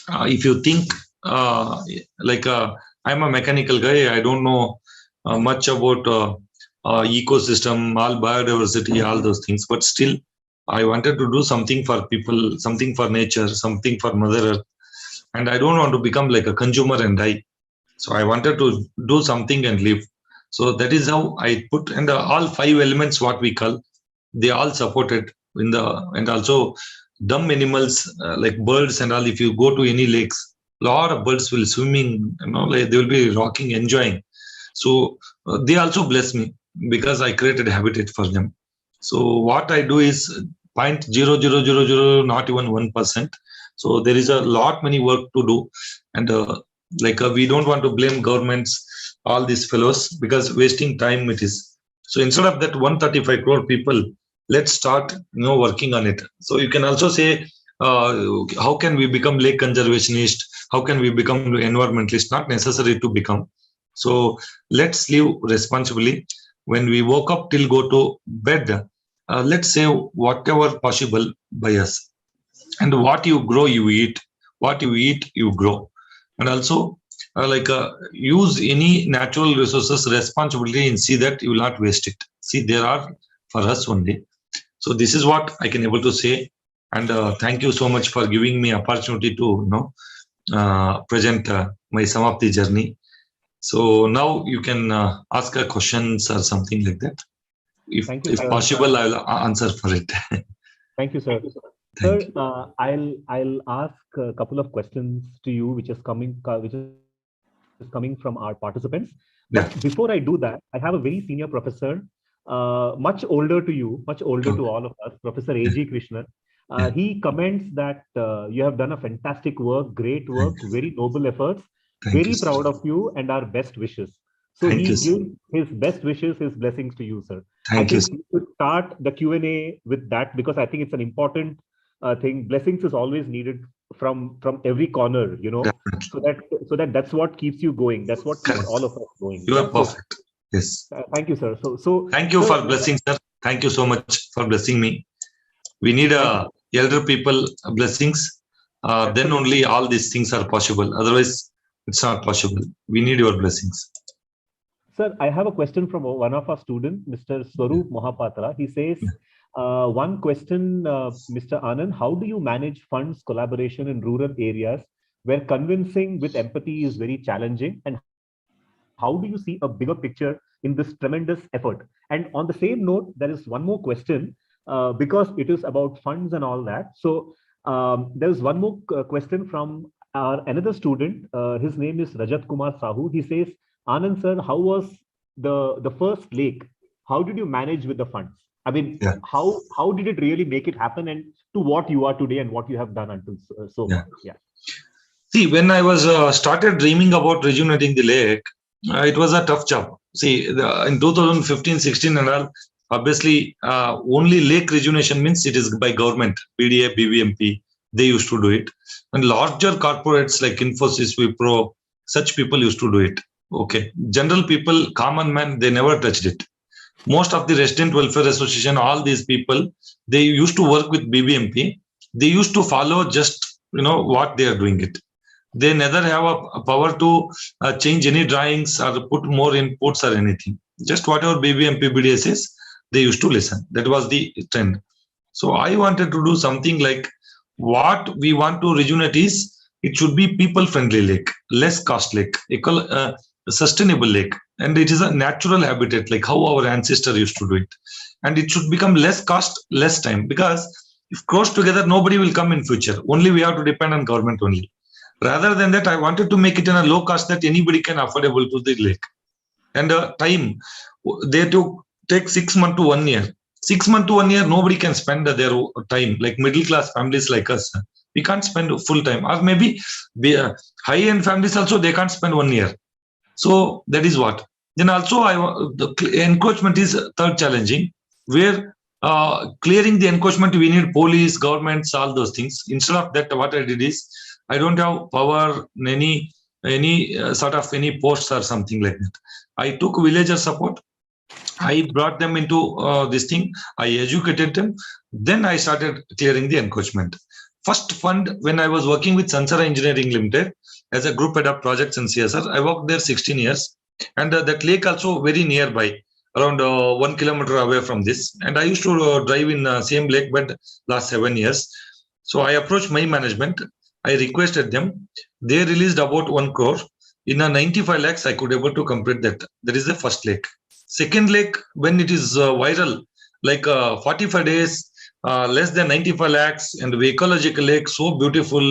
If you think I'm a mechanical guy, I don't know much about ecosystem, all biodiversity, all those things, but still I wanted to do something for people, something for nature, something for Mother Earth, and I don't want to become like a consumer and die. So I wanted to do something and live. So that is how I put, and all 5 elements what we call, they all supported in the, and also dumb animals like birds and all. If you go to any lakes, a lot of birds will swimming, like they will be rocking, enjoying. So they also bless me because I created habitat for them. So what I do is 0.0000, not even 1%. So there is a lot many work to do, and we don't want to blame governments, all these fellows, because wasting time it is. So instead of that 135 crore people, let's start working on it. So you can also say, how can we become lake conservationist? How can we become environmentalist? Not necessary to become. So let's live responsibly. When we woke up till go to bed, let's say whatever possible by us. And what you grow, you eat. What you eat, you grow. And also use any natural resources responsibly and see that you will not waste it. See, there are for us only. So this is what I can able to say. And thank you so much for giving me opportunity to present some of the journey. So now you can ask a questions or something like that. If possible, I'll answer for it. Thank you, sir. Sir, I'll ask a couple of questions to you, which is coming from our participants. But before I do that, I have a very senior professor, much older to you, much older to all of us, Professor A.G. Krishnan. He comments that you have done a fantastic work, great work, very noble efforts, very proud of you, and our best wishes. So he gives his best wishes, his blessings to you, sir. I think we should start the Q&A with that, because I think it's an important thing. Blessings is always needed from every corner, so that's what keeps you going. That's what keeps all of us going. You are perfect. Yes. Thank you, sir. So thank you for blessing, sir. Thank you so much for blessing me. We need elder people blessings. Then only all these things are possible. Otherwise, it's not possible. We need your blessings. Sir, I have a question from one of our students, Mr. Swaroop Mohapatra. He says, one question, Mr. Anand, how do you manage funds collaboration in rural areas where convincing with empathy is very challenging? And how do you see a bigger picture in this tremendous effort? And on the same note, there is one more question, because it is about funds and all that. So there's one more question from another student. His name is Rajat Kumar Sahu. He says, Anand sir, how was the first lake? How did you manage with the funds? I mean, how did it really make it happen, and to what you are today and what you have done until so far? Yeah. See, when I was started dreaming about rejuvenating the lake, it was a tough job. See, in 2015, 16 and all, obviously, only lake rejuvenation means it is by government, PDA, BBMP, they used to do it. And larger corporates like Infosys, Wipro, such people used to do it. Okay. General people, common man, they never touched it. Most of the resident welfare association, all these people, they used to work with BBMP. They used to follow just, what they are doing it. They neither have a power to change any drawings or put more inputs or anything. Just whatever BBMP BDA says, they used to listen. That was the trend. So I wanted to do something like what we want to rejuvenate is, it should be people-friendly lake, less cost lake, sustainable lake. And it is a natural habitat, like how our ancestors used to do it. And it should become less cost, less time. Because if close together, nobody will come in future. Only we have to depend on government only. Rather than that, I wanted to make it in a low cost that anybody can affordable to the lake. And time, they take 6 months to 1 year. 6 months to 1 year, nobody can spend their time. Like middle class families like us, we can't spend full time. Or maybe high end families also, they can't spend 1 year. So that is what. Then also, the encroachment is third challenging, where clearing the encroachment, we need police, governments, all those things. Instead of that, what I did is, I don't have power, any sort of any posts or something like that. I took villager support. I brought them into this thing. I educated them. Then I started clearing the encroachment. First fund, when I was working with Sansara Engineering Limited as a group head of projects in CSR, I worked there 16 years. And that lake also very nearby, around 1 kilometer away from this. And I used to drive in the same lake bed last 7 years. So I approached my management. I requested them. They released about 1 crore. In a 95 lakhs, I could able to complete that. That is the first lake. Second lake, when it is viral, like 45 days, less than 95 lakhs, and the ecological lake, so beautiful,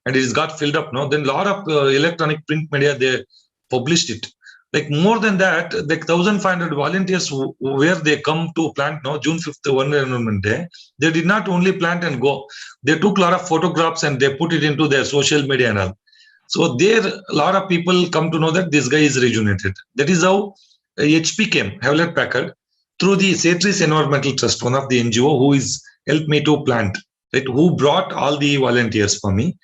and it is got filled up. No, then a lot of electronic print media, they published it. Like more than that, like 1,500 volunteers where they come to plant, June 5th, World Environment Day, they did not only plant and go. They took a lot of photographs and they put it into their social media and all. So there, a lot of people come to know that this guy is rejuvenated. That is how HP came, Hewlett Packard, through the Setris Environmental Trust, one of the NGO who is helped me to plant, right? Who brought all the volunteers for me.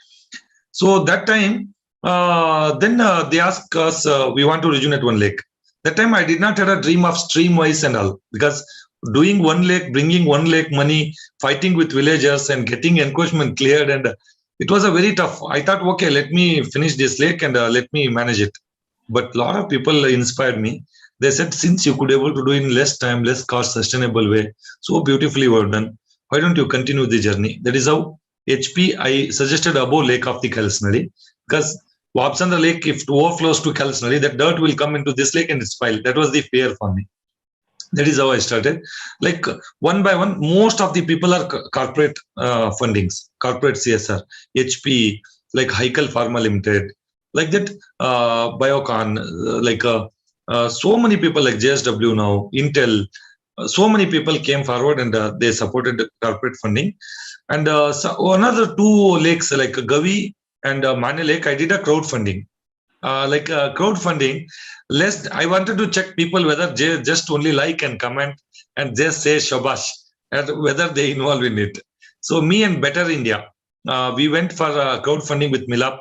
So that time, then they asked us, we want to rejuvenate 1 lake. That time I did not have a dream of stream-wise and all, because doing 1 lake, bringing 1 lake money, fighting with villagers and getting encroachment cleared, and it was a very tough. I thought, okay, let me finish this lake and let me manage it. But a lot of people inspired me. They said, since you could able to do in less time, less cost, sustainable way, so beautifully well done, why don't you continue the journey? That is how HP, I suggested above lake of the Kalsnari, because Wapsandra lake, if it overflows to Kalsnari, that dirt will come into this lake and it's piled. That was the fear for me. That is how I started. Like one by one, most of the people are corporate fundings, corporate CSR, HP, like Haikal Pharma Limited, like that, Biocon, so many people like JSW now, Intel, so many people came forward and they supported corporate funding. And so another two lakes like Gavi and Mane Lake, I did a crowdfunding. Crowdfunding, less I wanted to check people whether they just only like and comment and just say shabash and whether they involve in it. So me and Better India, we went for crowdfunding with Milap.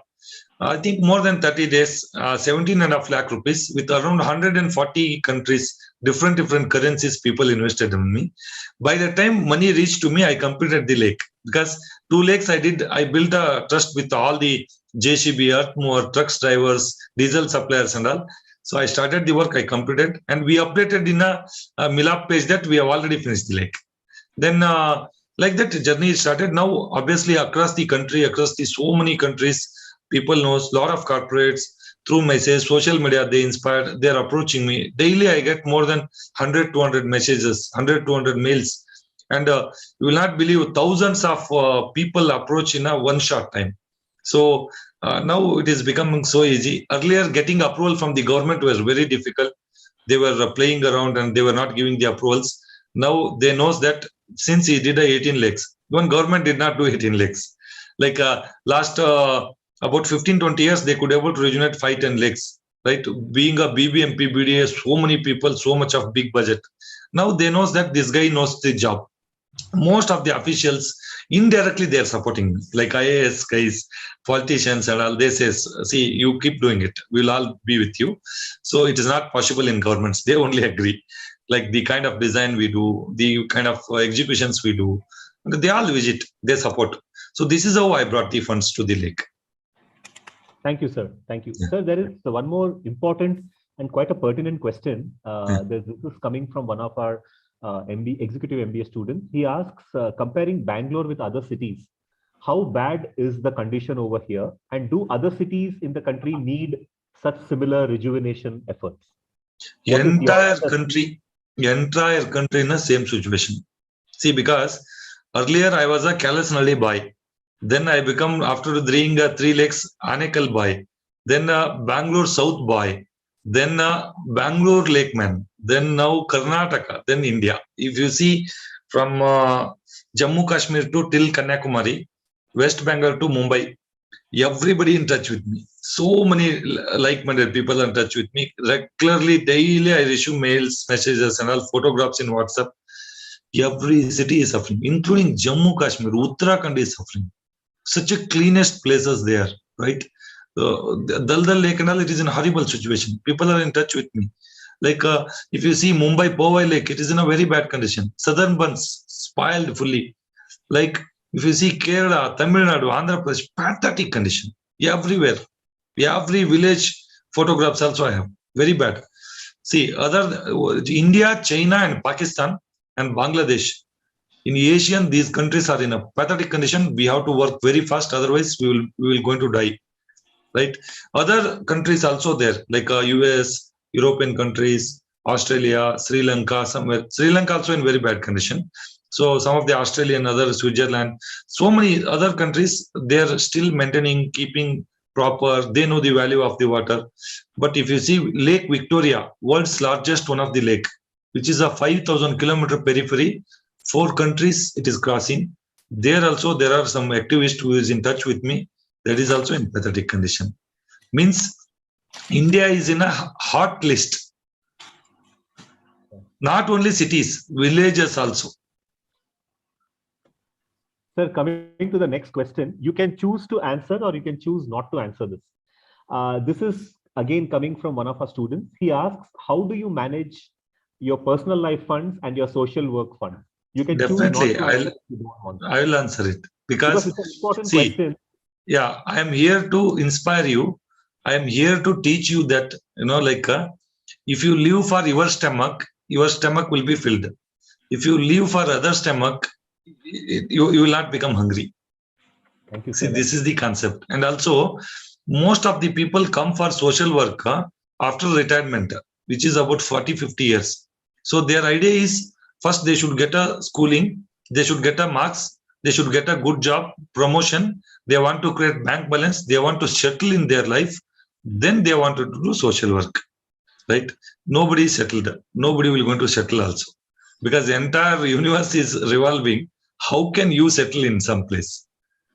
I think more than 30 days, 17.5 lakh rupees with around 140 countries, different currencies people invested in me. By the time money reached to me, I completed the lake, because 2 lakes I built a trust with all the JCB, Earthmover, trucks drivers, diesel suppliers and all. So I started the work, I completed, and we updated in a Milap page that we have already finished the lake. Then like that journey started. Now, obviously, across the country, across the so many countries, people knows, lot of corporates through messages, social media, they inspired, they're approaching me. Daily, I get more than 100, 200 messages, 100, 200 mails. And you will not believe thousands of people approach in a one short time. So now it is becoming so easy. Earlier, getting approval from the government was very difficult. They were playing around and they were not giving the approvals. Now they knows that since he did a 18 lakes, even government did not do 18 lakes. Like last about 15-20 years, they could able to rejuvenate 5-10 lakes, right? Being a BBMP, BDA, so many people, so much of big budget. Now they knows that this guy knows the job. Most of the officials indirectly they are supporting me, like IAS guys, politicians and all. They say, see, you keep doing it, we'll all be with you. So it is not possible in governments. They only agree, like the kind of design we do, the kind of executions we do, they all visit, they support. So this is how I brought the funds to the lake. Thank you, sir. Thank you. Yeah. Sir, there is one more important and quite a pertinent question. This is coming from one of our executive MBA students. He asks, comparing Bangalore with other cities, how bad is the condition over here? And do other cities in the country need such similar rejuvenation efforts? Entire country in the same situation. See, because earlier I was a Kalasnalli boy. Then I become, after doing 3 lakes, Anekal boy. Then Bangalore South boy. Then Bangalore Lakeman. Then now Karnataka. Then India. If you see from Jammu Kashmir to till Kanyakumari, West Bengal to Mumbai, everybody in touch with me. So many like-minded people are in touch with me. Regularly, daily, I receive mails, messages, and all photographs in WhatsApp. Every city is suffering, including Jammu Kashmir. Uttarakhand is suffering. Such a cleanest places there, right? Daldal Lake and all, it is in a horrible situation. People are in touch with me. Like if you see Mumbai Powai Lake, it is in a very bad condition. Southern Bans spoiled fully. Like if you see Kerala, Tamil Nadu, Andhra Pradesh, pathetic condition. Everywhere. Every village photographs also I have. Very bad. See, India, China and Pakistan and Bangladesh. In Asian, these countries are in a pathetic condition. We have to work very fast, otherwise we will going to die. Right? Other countries also there, like US, European countries, Australia, Sri Lanka, somewhere. Sri Lanka also in very bad condition. So some of the Australian, other Switzerland, so many other countries, they are still maintaining, keeping proper. They know the value of the water. But if you see Lake Victoria, world's largest one of the lake, which is a 5,000 kilometer periphery, 4 countries it is crossing. There also there are some activists who is in touch with me. That is also in pathetic condition. Means India is in a hot list. Not only cities, villages also. Sir, coming to the next question, you can choose to answer or you can choose not to answer this. This is again coming from one of our students. He asks, how do you manage your personal life funds and your social work funds? You can definitely choose not to answer if you don't want to. I will answer it because it's an important question. Yeah, I am here to inspire you. I am here to teach you that, if you live for your stomach will be filled. If you live for other stomach, you will not become hungry. Thank you, See, sir. this is the concept. And also, most of the people come for social work after retirement, which is about 40-50 years. So their idea is, first they should get a schooling, they should get a marks, they should get a good job, promotion, they want to create bank balance, they want to settle in their life, then they want to do social work, right? Nobody is settled. Nobody will going to settle also. Because the entire universe is revolving. How can you settle in some place?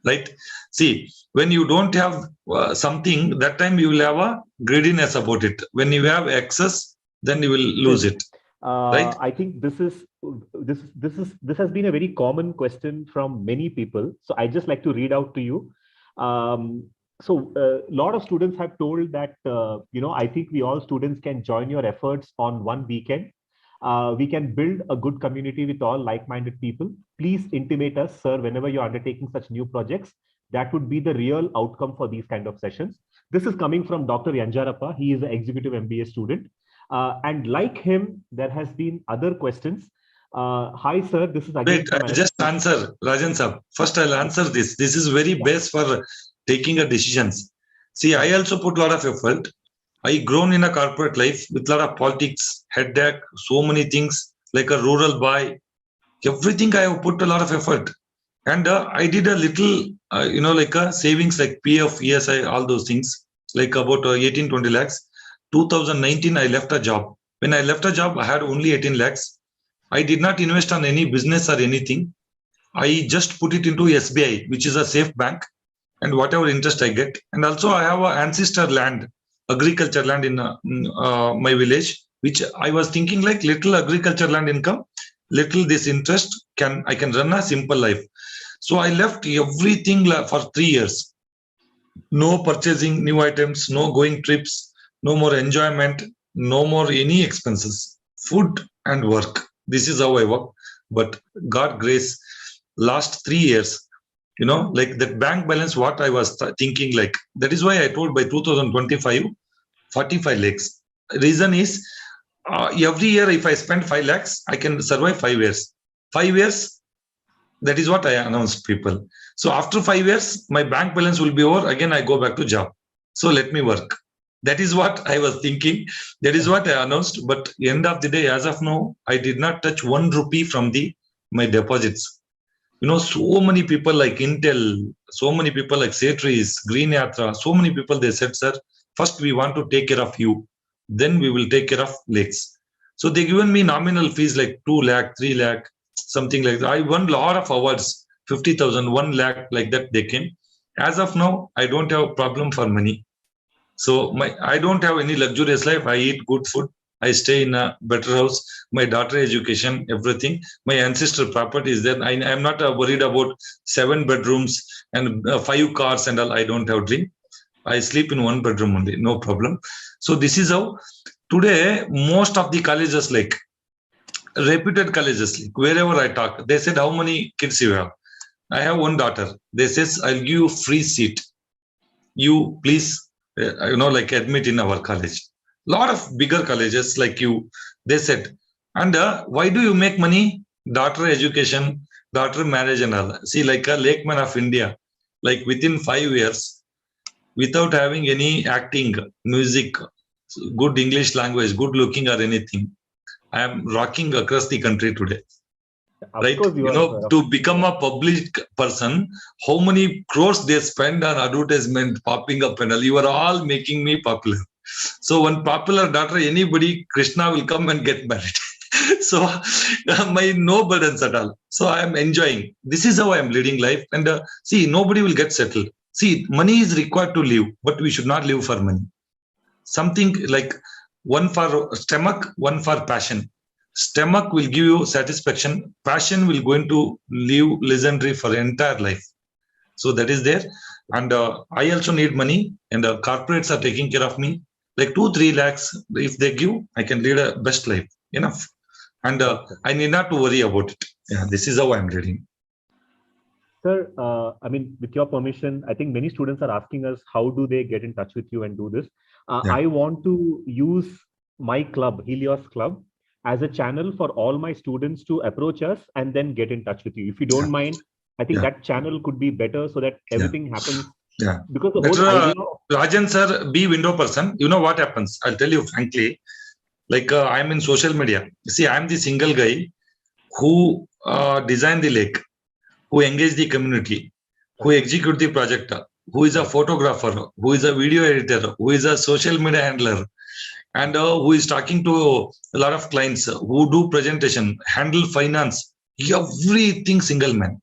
Right? See, when you don't have something, that time you will have a greediness about it. When you have excess, then you will lose it. Right? I think this has been a very common question from many people. So I just like to read out to you. So a lot of students have told that I think we all students can join your efforts on one weekend. We can build a good community with all like-minded people. Please intimate us, sir, whenever you're undertaking such new projects. That would be the real outcome for these kind of sessions. This is coming from Dr. Yanjarappa. He is an executive MBA student. And like him, there has been other questions. Hi, sir. This is again. Wait, I'll just answer, Rajan sir. First, I'll answer this. This is very best for taking a decisions. See, I also put a lot of effort. I grown in a corporate life with a lot of politics, headache, so many things, like a rural boy. Everything I have put a lot of effort. And I did a little, like a savings like PF, ESI, all those things, like about 18-20 lakhs. 2019, I left a job. When I left a job, I had only 18 lakhs. I did not invest on any business or anything. I just put it into SBI, which is a safe bank, and whatever interest I get. And also I have an ancestor land, agriculture land in my village, which I was thinking like little agriculture land income, little this interest, I can run a simple life. So I left everything for 3 years. No purchasing new items, no going trips, no more enjoyment, no more any expenses, food and work. This is how I work. But God grace, last 3 years, like that bank balance, what I was thinking, like that is why I told by 2025, 45 lakhs. Reason is every year if I spend 5 lakhs, I can survive 5 years. 5 years, that is what I announced people. So after 5 years, my bank balance will be over. Again, I go back to job. So let me work. That is what I was thinking. That is what I announced. But end of the day, as of now, I did not touch 1 rupee from my deposits. So many people like Intel, so many people like Setris, Green Yatra, so many people, they said, sir, first we want to take care of you. Then we will take care of lakes. So they given me nominal fees like 2 lakh, 3 lakh, something like that. I won a lot of awards, 50,000, 1 lakh, like that they came. As of now, I don't have a problem for money. So I don't have any luxurious life. I eat good food. I stay in a better house. My daughter education, everything. My ancestor property is there. I am not worried about 7 bedrooms and 5 cars and all. I don't have dream. I sleep in 1 bedroom only, no problem. So this is how today most of the colleges, like reputed colleges, like wherever I talk, they said, how many kids you have? I have 1 daughter. They says, I'll give you free seat. You please, like admit in our college. Lot of bigger colleges like you, they said. And why do you make money? Daughter education, daughter marriage and all. See, like a Lakeman of India, like within 5 years, without having any acting, music, good English language, good looking or anything, I am rocking across the country today. Right? To become a public person, how many crores they spend on advertisement, popping up and all. You are all making me popular. So one popular daughter, anybody, Krishna will come and get married. So my no burdens at all. So I am enjoying. This is how I am leading life. And see, nobody will get settled. See, money is required to live, but we should not live for money. Something like 1 for stomach, 1 for passion. Stomach will give you satisfaction. Passion will going to live legendary for entire life. So that is there. And I also need money, and corporates are taking care of me. Like 2-3 lakhs, if they give, I can lead a best life. Enough. And I need not to worry about it. Yeah, this is how I'm leading. Sir, I mean, with your permission, I think many students are asking us, how do they get in touch with you and do this? Yeah. I want to use my club, Helios Club, as a channel for all my students to approach us and then get in touch with you. If you don't mind, I think that channel could be better so that everything happens. Yeah. Because the Better, whole idea Rajan sir, be window person. You know what happens? I'll tell you frankly. Like I'm in social media. See, I'm the single guy who designed the lake, who engaged the community, who execute the project, who is a photographer, who is a video editor, who is a social media handler, and who is talking to a lot of clients, who do presentation, handle finance, everything single man.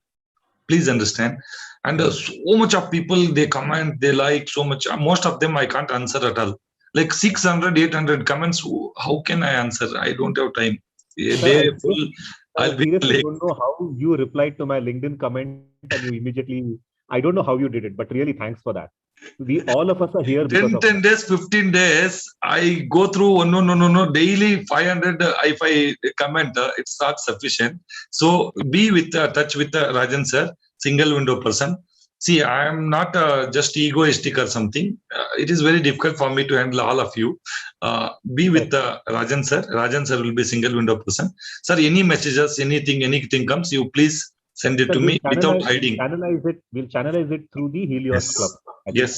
Please understand. And so much of people, they comment, they like so much. Most of them I can't answer at all. Like 600, 800 comments, how can I answer? I don't have time. A day full, I'll be seriously late. don't know how you replied to my LinkedIn comment and you immediately, I don't know how you did it, but really thanks for that. We all of us are here because 10, of 10 days, 15 days, I go through, no, daily 500, if I comment, it's not sufficient. So be with touch with Rajan sir, single window person. See, I am not just egoistic or something. It is very difficult for me to handle all of you. Be with Rajan sir. Rajan sir will be single window person. Sir, any messages, anything comes, you please send it Sir, to me without hiding. We'll channelize it through the Helios Club. I think, Yes.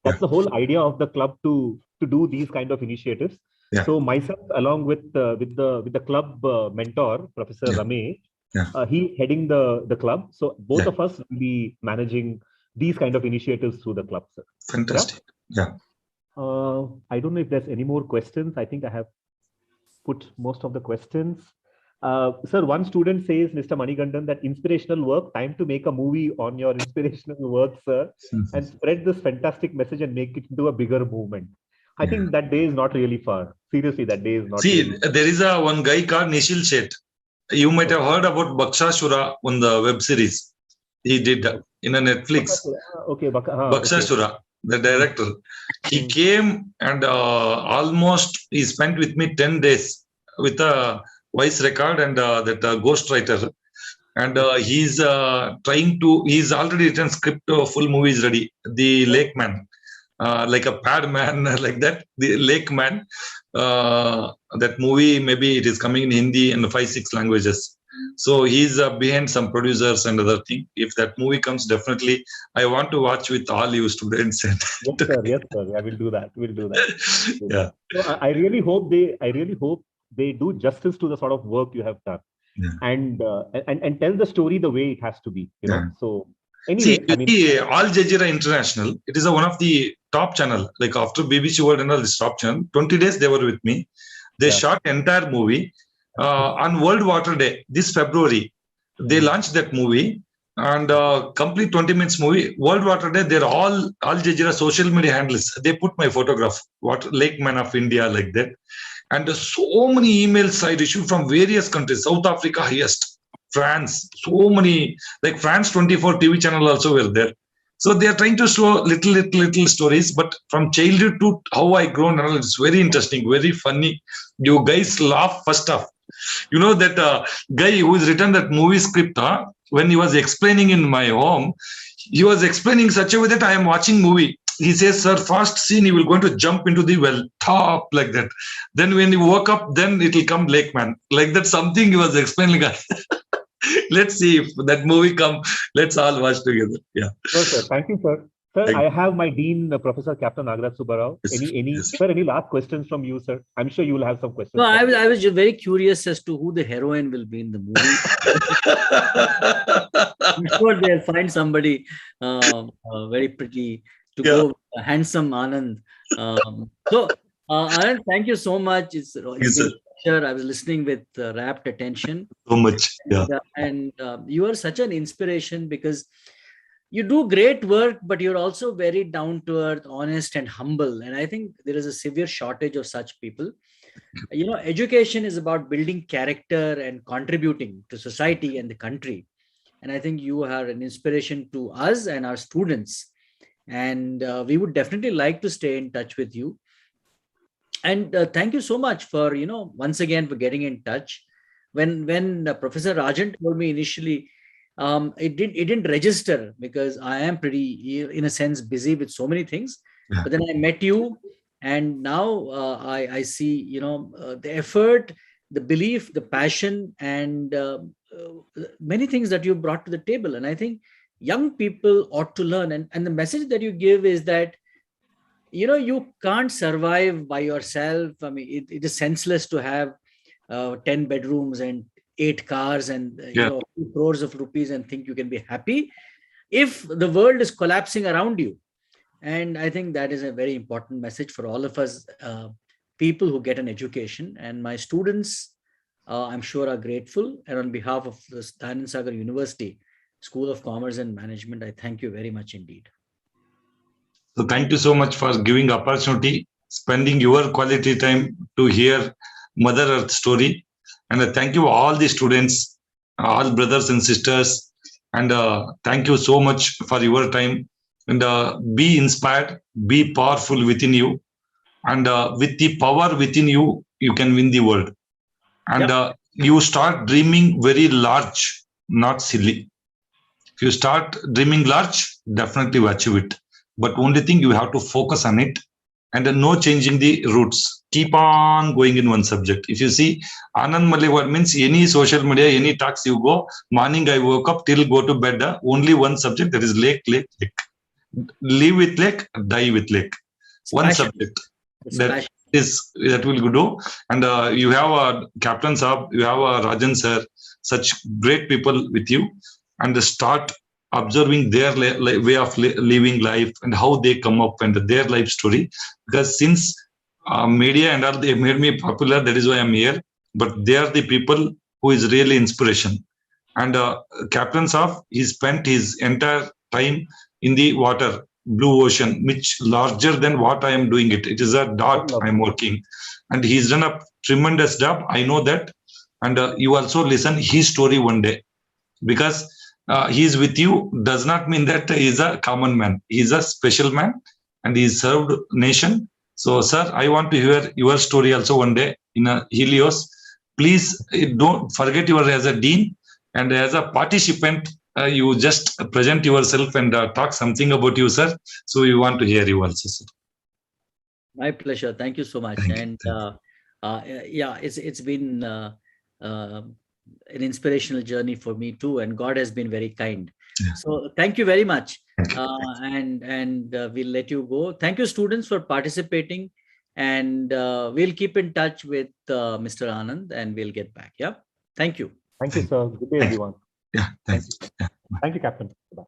that's the whole idea of the club to do these kind of initiatives. Yeah. So myself, along with the club mentor, Professor Ramesh, he's heading the club. So both of us will be managing these kind of initiatives through the club, sir. Fantastic. Yeah. I don't know if there's any more questions. I think I have put most of the questions. Sir, one student says, Mr. Manigandan, that inspirational work, time to make a movie on your inspirational work, sir, and spread this fantastic message and make it into a bigger movement. I think that day is not really far. Seriously, that day is not really far. There is one guy called Nishil Shet. You might have heard about Bakshashura on the web series. He did in a Netflix. Bakshashura, the director. He came and almost he spent with me 10 days with a voice record and that ghostwriter. And he's he's already written script, full movie is ready. The Lake Man, like a pad man, like that. The Lake Man, that movie, maybe it is coming in Hindi and 5-6 languages. So he's behind some producers and other thing. If that movie comes, definitely I want to watch with all you students. Yes, sir. Yes, sir. Yeah, we'll do that. We'll do that. Yeah. So I really hope they do justice to the sort of work you have done, and tell the story the way it has to be. You know. So anyway, Al Jazeera International, it is one of the top channel. Like after BBC World and all this top channel, 20 days they were with me. They shot entire movie on World Water Day this February. They launched that movie and complete 20 minutes movie. World Water Day, they're all Al Jazeera social media handlers. They put my photograph, Lake Man of India, like that. And so many emails I received from various countries. South Africa, highest. France, so many, like France 24 TV channel also were there. So they are trying to show little stories, but from childhood to how I grown, it's very interesting, very funny. You guys laugh first off. You know that guy who has written that movie script, when he was explaining in my home, he was explaining such a way that I am watching movie. He says, sir, first scene, he will going to jump into the well, top, like that. Then when he woke up, then it will come Lake Man. Like that, something he was explaining. Let's see if that movie come. Let's all watch together. Yeah. Sure, sir. Thank you, sir. Sir, I have my dean, Professor Captain Nagaraj Subbarao. Sir, any last questions from you, sir? I'm sure you will have some questions. No, I was just very curious as to who the heroine will be in the movie. I'm sure they'll find somebody very pretty to go with handsome Anand. Anand, thank you so much. It's been a pleasure. I was listening with rapt attention. So much. And you are such an inspiration because you do great work, but you're also very down to earth, honest and humble. And I think there is a severe shortage of such people. You know, education is about building character and contributing to society and the country. And I think you are an inspiration to us and our students. And we would definitely like to stay in touch with you. And thank you so much for, once again, for getting in touch. When Professor Rajan told me initially it didn't register because I am pretty, in a sense, busy with so many things. Yeah. But then I met you, and now I see, the effort, the belief, the passion, and many things that you brought to the table. And I think young people ought to learn. And the message that you give is that, you can't survive by yourself. I mean, it is senseless to have 10 bedrooms and 8 cars and Yeah. a few crores of rupees and think you can be happy if the world is collapsing around you. And I think that is a very important message for all of us, people who get an education. And my students, I'm sure, are grateful. And on behalf of the Dayanand Sagar University School of Commerce and Management, I thank you very much indeed. So thank you so much for giving opportunity, spending your quality time to hear Mother Earth story. And thank you all the students, all brothers and sisters. And thank you so much for your time. And be inspired, be powerful within you. And with the power within you, you can win the world. And you start dreaming very large, not silly. If you start dreaming large, definitely you achieve it. But only thing, you have to focus on it and no changing the routes. Keep on going in one subject. If you see, Anand Malli, what means any social media, any talks you go, morning I woke up till go to bed, only one subject, that is lake, lake, lake. Live with lake, die with lake. One subject. That will do. And you have Captain Saab, you have Rajan sir, such great people with you, and start observing their way of living life and how they come up and their life story. Because since media and all, they made me popular, that is why I'm here. But they are the people who is really inspiration. And Captain Saab, he spent his entire time in the water, blue ocean, which larger than what I am doing it. It is a dot I'm working. And he's done a tremendous job. I know that. And you also listen his story one day. Because he is with you does not mean that he is a common man. He is a special man and he served nation. So, sir, I want to hear your story also one day in a Helios. Please don't forget you are as a dean and as a participant. You just present yourself and talk something about you, sir. So we want to hear you also, sir. My pleasure. Thank you so much. It's been an inspirational journey for me too, and God has been very kind. Yeah. So thank you very much. And we'll let you go. Thank you, students, for participating, and we'll keep in touch with Mr. Anand, and we'll get back. Yeah. Thank you. Thank you, sir. Good day, everyone. Yeah. Thanks. Thank you, Captain. Bye.